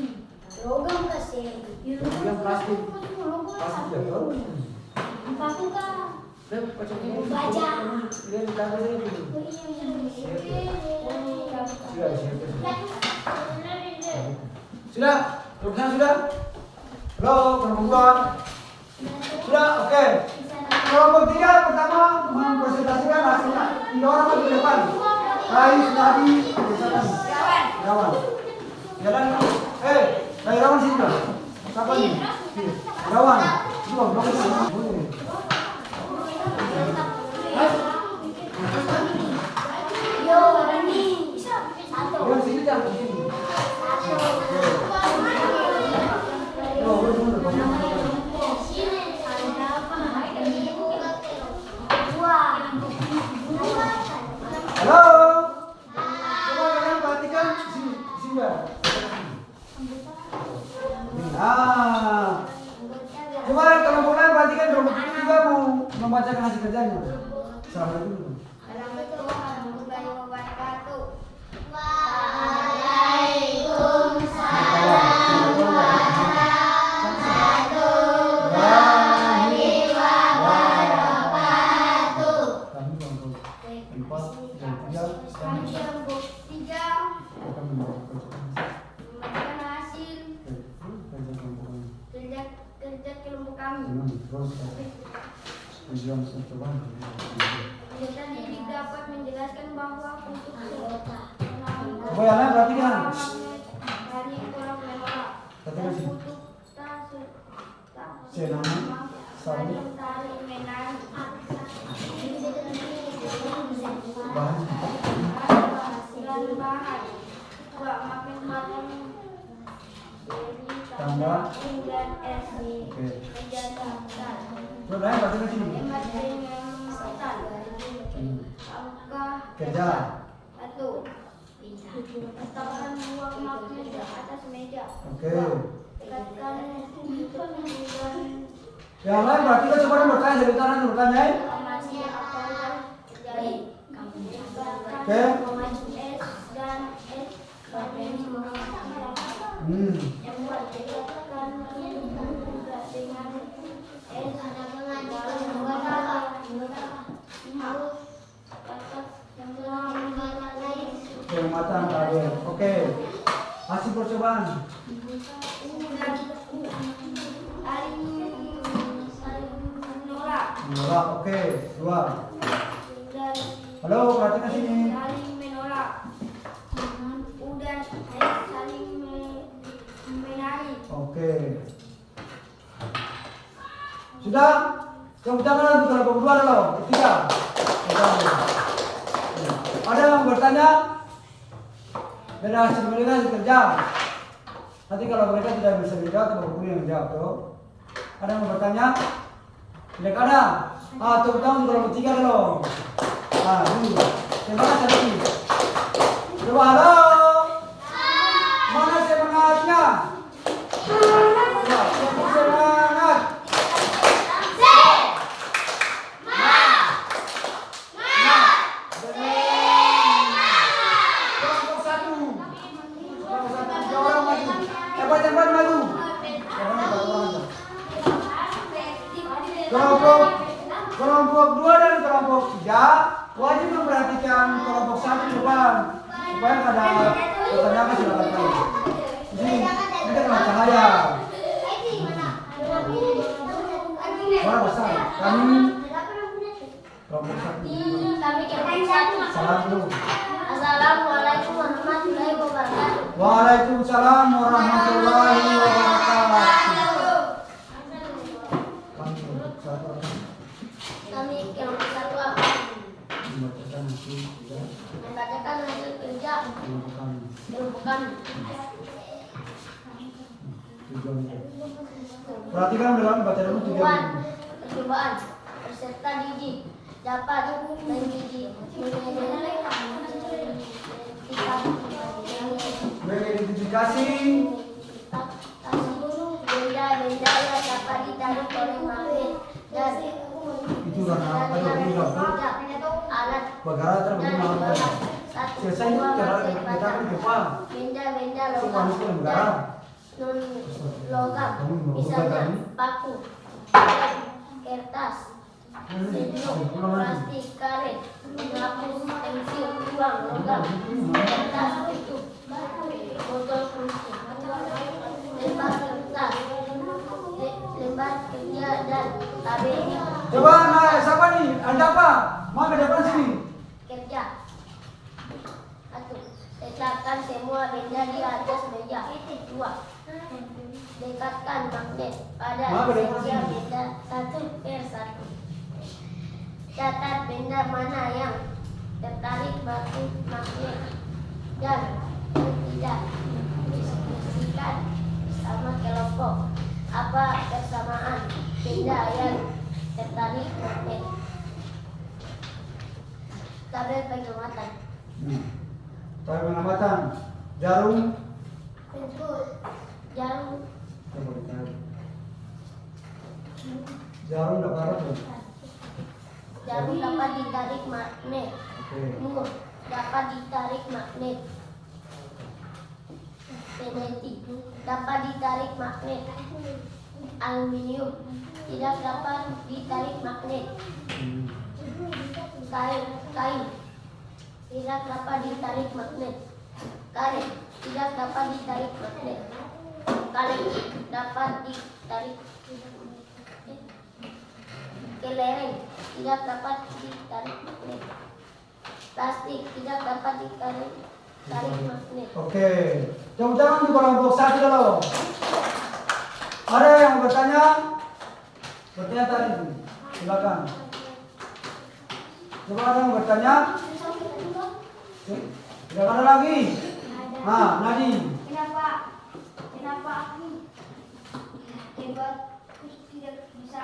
[SPEAKER 2] logam kasih,
[SPEAKER 1] Yang plastik. Plastik ya.
[SPEAKER 2] paku kah?
[SPEAKER 1] Baca. Lihat kita sini. Sudah. Tulisan sudah? Halo, perempuan. Sudah, oke. Kelompok 3 pertama mempresentasikan hasilnya. 3 orang maju ke depan. Rais, Nadi, Desakan. Rawan. Jalan. Rawan sini dong. Siapa nih? Rawan. Belum ke sini.
[SPEAKER 2] Yo, Rani. Satu.
[SPEAKER 1] Yang sini jangan sini. Halo. Coba kalian perhatikan sini ya. Coba kalau kalian perhatikan kelompok 3 mau membacakan hasil kerjanya. Salah dulu.
[SPEAKER 2] Tadi dapat menjelaskan bahwa untuk
[SPEAKER 1] Coba yang lain perhatikan.
[SPEAKER 2] dari orang menolak
[SPEAKER 1] Perhatikan sini. Senang, sawit,
[SPEAKER 2] tali menari
[SPEAKER 1] bahan.
[SPEAKER 2] dan bahan buat makin matang
[SPEAKER 1] Tambah.
[SPEAKER 2] dan es
[SPEAKER 1] Oke.
[SPEAKER 2] menjadi
[SPEAKER 1] Coba yang perhatikan sini.
[SPEAKER 2] angka
[SPEAKER 1] Kerja.
[SPEAKER 2] satu letakkan uang magnet di atas meja.
[SPEAKER 1] Oke.
[SPEAKER 2] Dekatkan
[SPEAKER 1] Yang lain berarti kita coba bertanya dari tangan bertanya.
[SPEAKER 2] masih apa yang terjadi.
[SPEAKER 1] Oke.
[SPEAKER 2] Es dan es bagian yang dekatkan juga dengan es
[SPEAKER 1] Yang matang tadi. Oke. Hasil percobaan. Menolak. Oke. 2. Halo, perhatikan sini.
[SPEAKER 2] Saling menolak. Udah saling menari.
[SPEAKER 1] Oke. Sudah? Tepuk tangan untuk kelompok 2 dulu. 3. Ada yang bertanya? Dari hasil mereka hasil kerja. Nanti kalau mereka tidak bisa menjawab, kelompok yang menjawab tuh. Ada yang bertanya? Tidak ada. Tepuk tangan untuk kelompok 3 dulu. Dulu. Terima kasih lagi. Coba halo. Mana semangatnya? Semangat. Cepat maju. Kelompok 2 dan kelompok 3 wajib memperhatikan kelompok 1 depan supaya ada pertanyaan silakan tanya. Di sini kita kena cahaya. Suara besar. Kami kelompok satu.
[SPEAKER 2] Kami kelompok satu.
[SPEAKER 1] Salam dulu.
[SPEAKER 2] Assalamualaikum warahmatullahi wabarakatuh.
[SPEAKER 1] Waalaikumsalam warahmatullahi wabarakatuh. Kami kelompok satu.
[SPEAKER 2] Kami kelompok satu apa?
[SPEAKER 1] Membacakan hasil kerja
[SPEAKER 2] Membacakan hasil kerja
[SPEAKER 1] kelompok kami.
[SPEAKER 2] kelompok kami.
[SPEAKER 1] Tujuan itu. Perhatikan dalam baca dulu tujuan.
[SPEAKER 2] Percobaan peserta didik dapat mengidentifikasi benda-benda yang dapat ditarik oleh magnet dan
[SPEAKER 1] Itu karena apa itu
[SPEAKER 2] alat
[SPEAKER 1] bagara terbunyi selesai cara kita kan coba
[SPEAKER 2] benda-benda
[SPEAKER 1] semua
[SPEAKER 2] logam
[SPEAKER 1] itu negara
[SPEAKER 2] non logam misalnya paku, kertas, sendok, plastik, karet, penghapus, pensil, uang, logam, kertas, tutup, botol plastik, lembar kertas, lembar kerja dan tabel
[SPEAKER 1] coba nah siapa nih anda apa mau ke depan sini
[SPEAKER 2] kerja. Satu, letakkan semua benda di atas meja. Dua, dekatkan magnet pada setiap benda satu per satu. Catat benda mana yang tertarik magnet dan tidak. Diskusikan sama kelompok apa persamaan benda yang tertarik magnet. Tabel pengamatan.
[SPEAKER 1] Tabel pengamatan jarum
[SPEAKER 2] Jarum
[SPEAKER 1] jarum dapat apa?
[SPEAKER 2] Jarum dapat ditarik magnet.
[SPEAKER 1] Oke.
[SPEAKER 2] Mur dapat ditarik magnet. Peneti dapat ditarik magnet. Aluminium tidak dapat ditarik magnet. Kain tidak dapat ditarik magnet. Karet tidak dapat ditarik magnet. Kaleng dapat ditarik. Kelereng tidak dapat ditarik magnet. Plastik tidak dapat ditarik magnet.
[SPEAKER 1] Oke, tepuk tangan untuk kelompok satu dulu. Ada yang bertanya? Bertanya tadi, silakan. Coba ada yang bertanya? Tidak ada lagi. Nah, Nadi.
[SPEAKER 2] Kenapa aku tidak bisa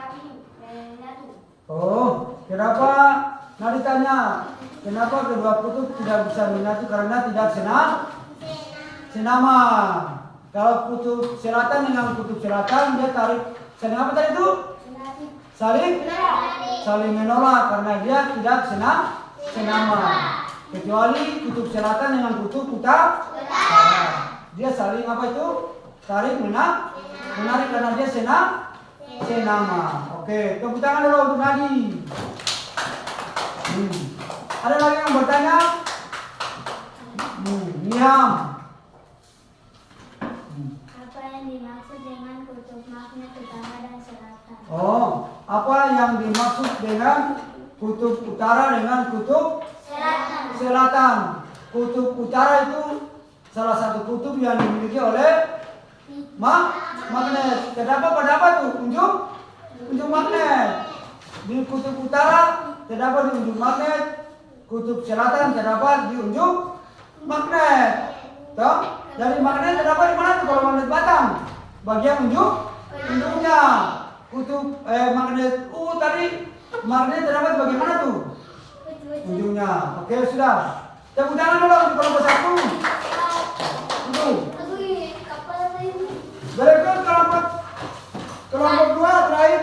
[SPEAKER 2] menyatu?
[SPEAKER 1] Oh, kenapa? Nadi tanya, kenapa kedua kutub tidak bisa menyatu karena tidak senama. Kalau kutub selatan dengan kutub selatan dia tarik saling apa tadi itu? Saling menolak karena dia tidak senama. Kecuali kutub selatan dengan kutub utara, dia saling apa itu? Menarik karena dia senama. Oke, tepuk tangan dulu untuk Nadi. Ada lagi yang bertanya? Niam.
[SPEAKER 2] Apa yang dimaksud dengan kutub magnet utara dan selatan?
[SPEAKER 1] Oh, apa yang dimaksud dengan kutub utara dengan kutub selatan? Kutub utara itu salah satu kutub yang dimiliki oleh magnet. Terdapat pada apa tuh? Unjuk magnet. Di kutub utara terdapat di unjuk magnet. Kutub selatan terdapat di unjuk magnet. Toh? Dari magnet terdapat di mana tuh kalau magnet batang? Bagian unjuknya. Kutub magnet tadi magnet terdapat bagaimana tuh? Ujungnya. Oke, sudah. Tepuk tangan dulu untuk kelompok satu. Berikut kelompok dua terakhir.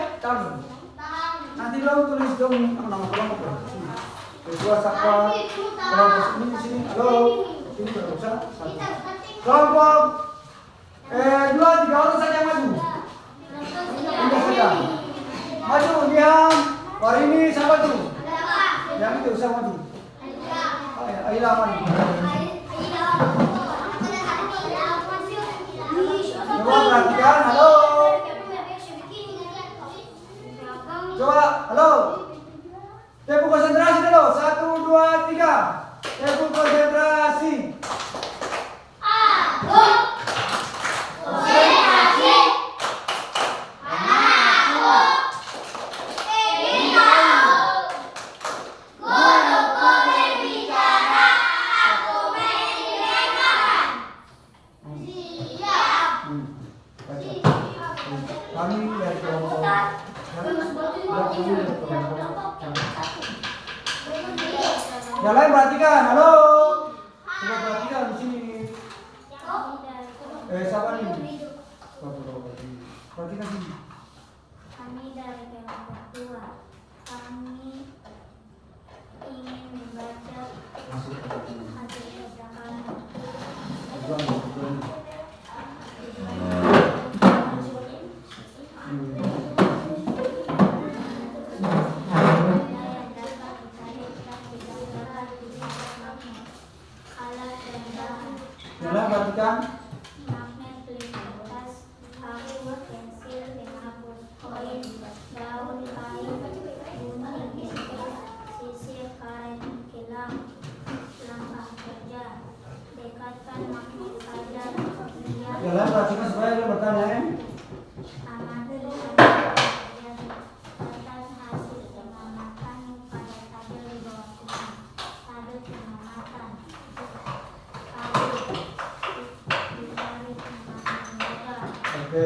[SPEAKER 1] Nanti lo tulis dong nama kelompok. Kedua Sakwa. Kelompok ini di sini. Halo. Sini berusaha. Kelompok dua tiga orang saja maju. Ini sudah. Maju diam. Hari ini siapa tuh? Yang itu usah maju. Ayo maju. Coba perhatikan, halo. Coba, halo. Tempo konsentrasi dulu. 1, 2, 3. Tempo konsentrasi. Baca. Kami dari kelompok. Yang lain perhatikan, halo. Coba perhatikan di sini. Siapa nih? Perhatikan sini.
[SPEAKER 2] Kami dari kelompok 2. Kami ingin membaca
[SPEAKER 1] Masuk.
[SPEAKER 2] hasil kerja kami.
[SPEAKER 1] Yang lain perhatikan.
[SPEAKER 2] Magnet, kertas, paku, pensil, penghapus, koin, daun, kain, gunting, sisir, karet, kilang, langkah kerja. Dekatkan magnet pada
[SPEAKER 1] Yang lain perhatikan supaya dia bertanya.
[SPEAKER 2] amati kerja atas hasil pengamatan pada tabel di bawah ini. Tabel pengamatan.
[SPEAKER 1] Oke.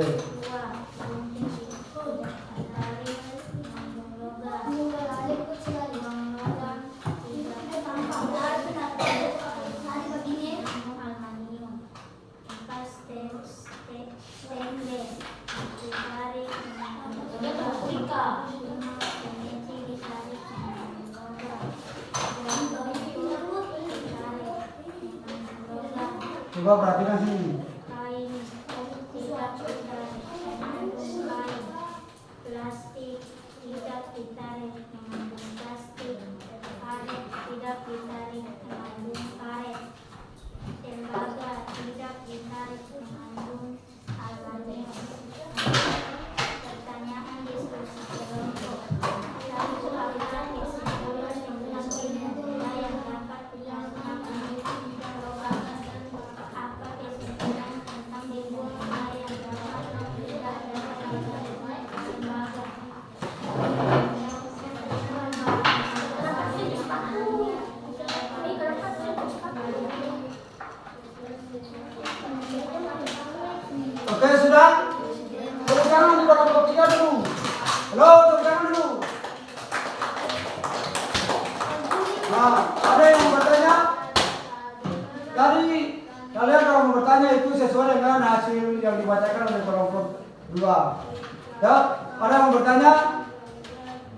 [SPEAKER 1] Coba perhatikan sini.
[SPEAKER 2] Kain tidak ditarik mengandung kain, plastik tidak ditarik mengandung plastik, karet tidak ditarik mengandung karet, tembaga tidak ditarik mengandung aluminium. Pertanyaan diskusi kelompok. Satu aliran kesimpulan tentang benda yang dapat dilaksanakan logam. Apa kesimpulan tentang benda yang dapat dilaksanakan tembaga?
[SPEAKER 1] Oke, sudah? Tepuk tangan untuk kelompok 3 dulu. Halo, tepuk tangan dulu. Nah, ada yang mau bertanya? Tadi kalian kalau mau bertanya itu sesuai dengan hasil yang dibacakan oleh kelompok 2. Ya, ada yang mau bertanya?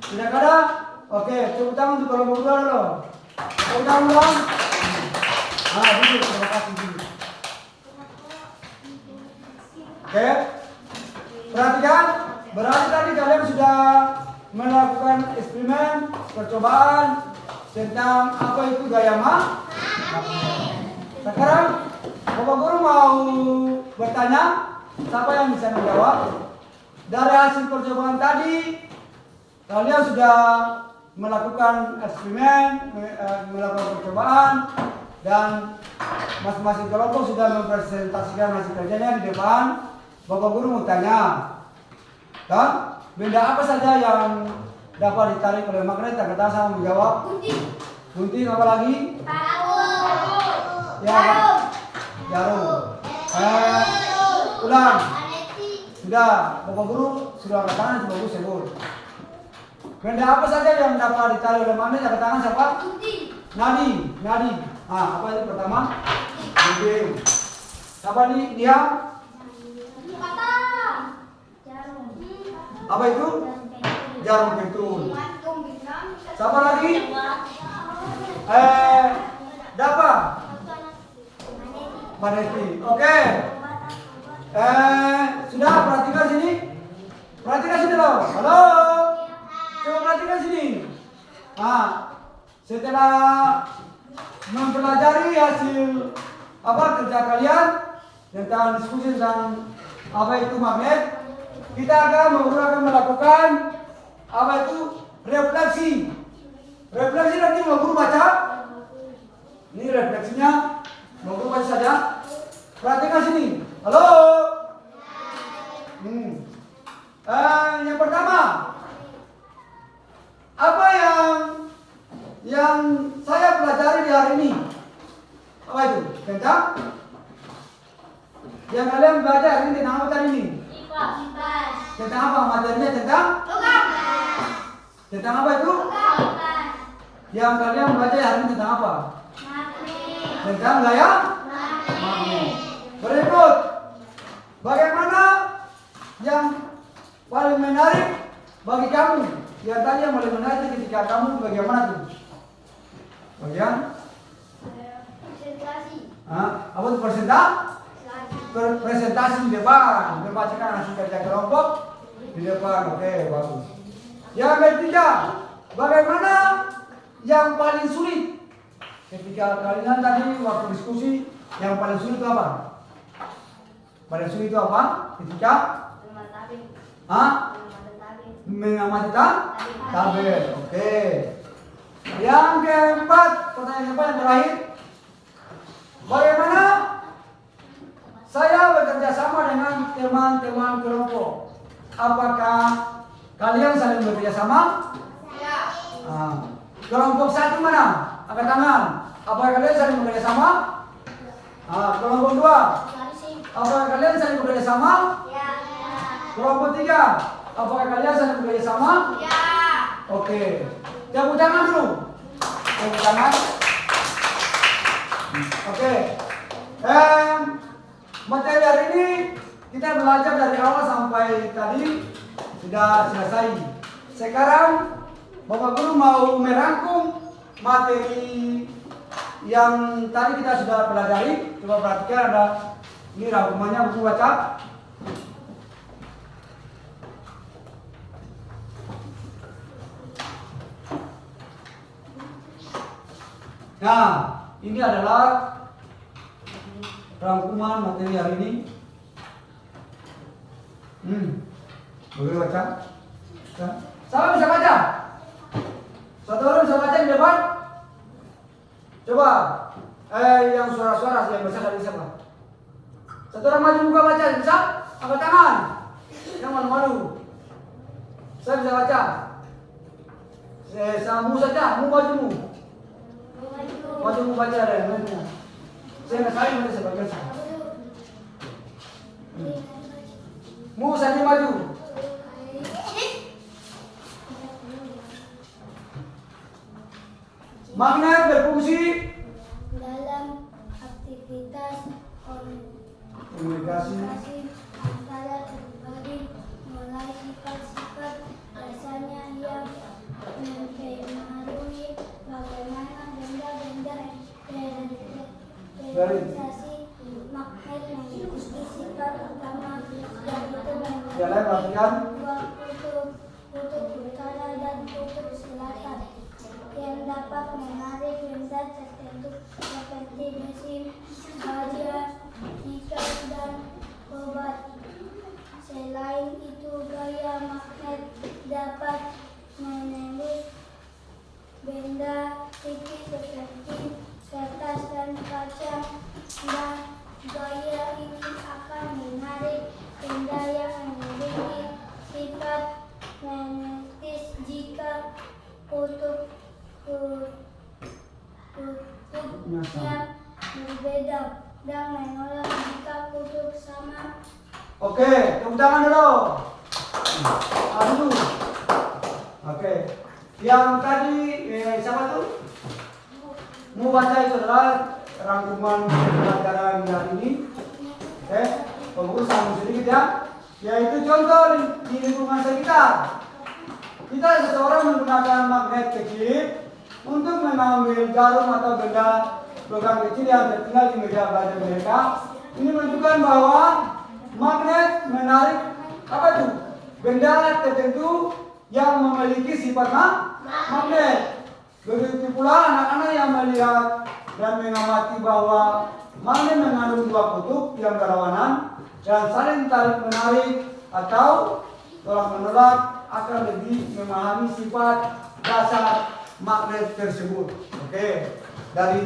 [SPEAKER 1] Tidak ada? Oke, tepuk tangan untuk kelompok 2 dulu. Tepuk tangan dong. Nah, duduk, terima kasih dulu. Oke, perhatikan, berarti tadi kalian sudah melakukan eksperimen, percobaan tentang apa itu gaya magnet. Sekarang, Bapak Guru mau bertanya, siapa yang bisa menjawab? Dari hasil percobaan tadi, kalian sudah melakukan eksperimen, melakukan percobaan, dan masing-masing kelompok sudah mempresentasikan hasil kerjanya di depan. Bapak Guru mau tanya, kan? Benda apa saja yang dapat ditarik oleh magnet? Kata sama menjawab. Gunting apa lagi? Ya, jarum. Ulang. Sudah, Bapak Guru sudah angkat tangan, Bapak Guru sebut. Benda apa saja yang dapat ditarik oleh magnet? Angkat tangan siapa? Nadi. Ah, apa itu pertama? Gunting. Siapa nih dia? Apa itu? Jarum pentul. Siapa lagi? Dapa? Maneti. Oke. Sudah perhatikan sini. Perhatikan sini loh. Halo. Coba perhatikan sini. Nah, setelah mempelajari hasil apa kerja kalian tentang diskusi tentang apa itu magnet. Kita akan melakukan apa itu refleksi. Refleksi nanti mau guru baca. Ini refleksinya mau guru baca saja. Perhatikan sini. Halo. Yang pertama, apa yang saya pelajari di hari ini? Apa itu? Tentang yang kalian belajar hari ini tentang apa tadi ini? Tentang apa materinya? Tentang apa itu? Yang kalian belajar hari ini tentang apa? Tentang gaya? Berikut, bagaimana yang paling menarik bagi kamu? Yang tadi yang paling menarik ketika kamu bagaimana tuh? Bagian? Apa itu presentasi di depan, membacakan hasil kerja kelompok di depan. Oke, bagus. Yang ketiga, bagaimana yang paling sulit ketika kalian tadi waktu diskusi? Yang paling sulit itu apa? Paling sulit itu apa? Ketika mengamati tabel. Oke. Yang keempat, pertanyaan keempat yang terakhir, bagaimana saya bekerja sama dengan teman-teman kelompok? Apakah kalian saling bekerja sama? Kelompok satu mana? Angkat tangan. Apakah kalian saling bekerja sama? Kelompok dua. Apakah kalian saling bekerja sama? Kelompok tiga. Apakah kalian saling bekerja sama? Oke. Tepuk tangan dulu. Tepuk tangan. Oke. Materi hari ini kita belajar dari awal sampai tadi sudah selesai. Sekarang Bapak Guru mau merangkum materi yang tadi kita sudah pelajari. Coba perhatikan, ada ini rangkumannya, buku baca. Nah, ini adalah rangkuman materi hari ini. Boleh baca? Siapa bisa baca? Satu orang bisa baca di depan? Coba. Yang suara-suara yang besar dari siapa? Satu orang maju buka baca, bisa? Angkat tangan. Yang malu-malu. Saya bisa baca. Samu saja, mu majumu. Majumu baca ada yang mana? Saya nggak saling baca sebagian saya. Mu saja maju. Magnet berfungsi
[SPEAKER 2] dalam aktivitas
[SPEAKER 1] komunikasi
[SPEAKER 2] antara pribadi, mulai sifat-sifat dasarnya yang mempengaruhi bagaimana benda-benda realisasi magnet mengikuti sifat utama, yaitu kutub utara dan kutub selatan, yang dapat menarik benda tertentu seperti besi, baja, nikel, dan obat. Selain itu, gaya magnet dapat menembus benda tipis seperti kertas dan kaca, dan gaya ini akan menarik benda yang memiliki sifat magnetis jika kutubnya berbeda, dan menolak jika kutub sama.
[SPEAKER 1] Oke, tepuk tangan dulu. Dulu. Oke. Yang tadi siapa tuh? Mau baca itu adalah rangkuman pelajaran hari ini. Oke, fokus sama sedikit ya. Yaitu contoh di lingkungan sekitar. Kita seseorang menggunakan magnet kecil untuk mengambil jarum atau benda logam kecil yang tertinggal di meja belajar mereka. Ini menunjukkan bahwa magnet menarik apa itu? Benda tertentu yang memiliki sifat magnet. Begitu pula anak-anak yang melihat dan mengamati bahwa Magnet mengandung dua kutub yang berlawanan dan saling tarik menarik atau tolak menolak akan lebih memahami sifat dasar magnet tersebut. Oke, dari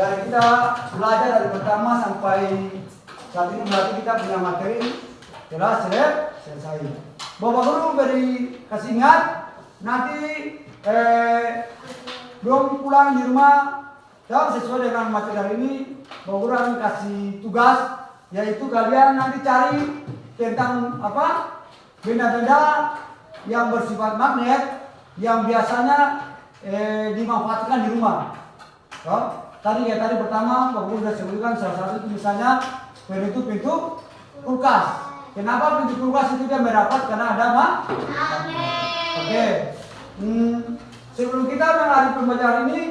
[SPEAKER 1] kita belajar dari pertama sampai saat ini berarti kita punya materi jelas selesai. Bapak Guru beri kasih ingat nanti belum pulang di rumah jawab sesuai dengan materi ini. Bapak Guru akan kasih tugas yaitu kalian nanti cari tentang apa benda-benda yang bersifat magnet yang biasanya dimanfaatkan di rumah. Tadi pertama Bapak Guru sudah sebutkan salah satu itu misalnya pintu kulkas. Kenapa pintu kulkas itu dia merapat? Karena ada magnet. Oke. Sebelum kita mengakhiri pembelajaran ini,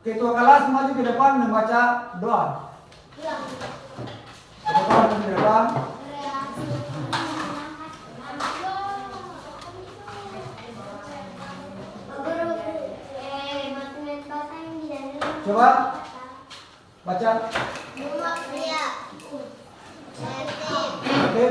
[SPEAKER 1] ketua kelas maju ke depan membaca doa. Ketua maju ke depan. Coba baca. Oke.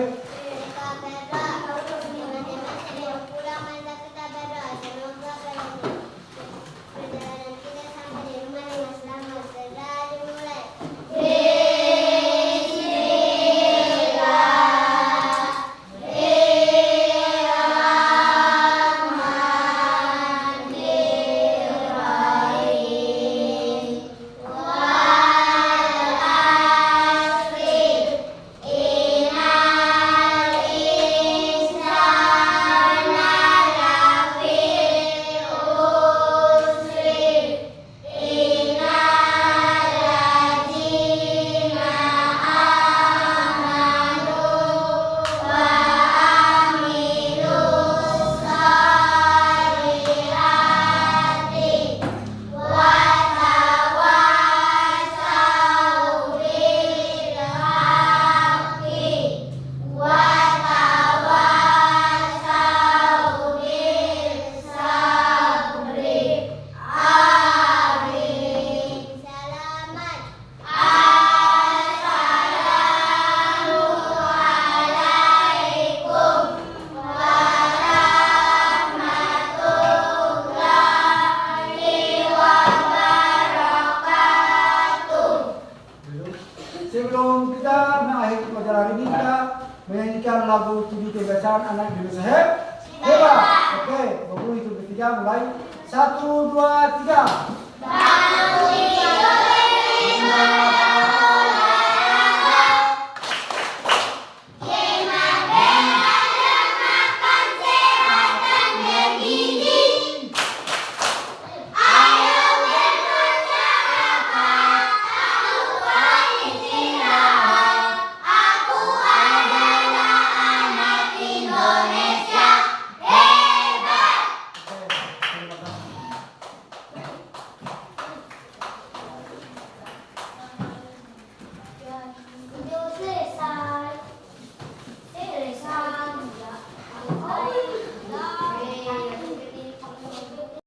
[SPEAKER 1] Sebelum kita mengakhiri pelajaran ini, kita menyanyikan lagu Tujuh Kebiasaan Anak Indonesia Hebat. Oke, Bapak Guru itu ketiga mulai 1, 2, 3.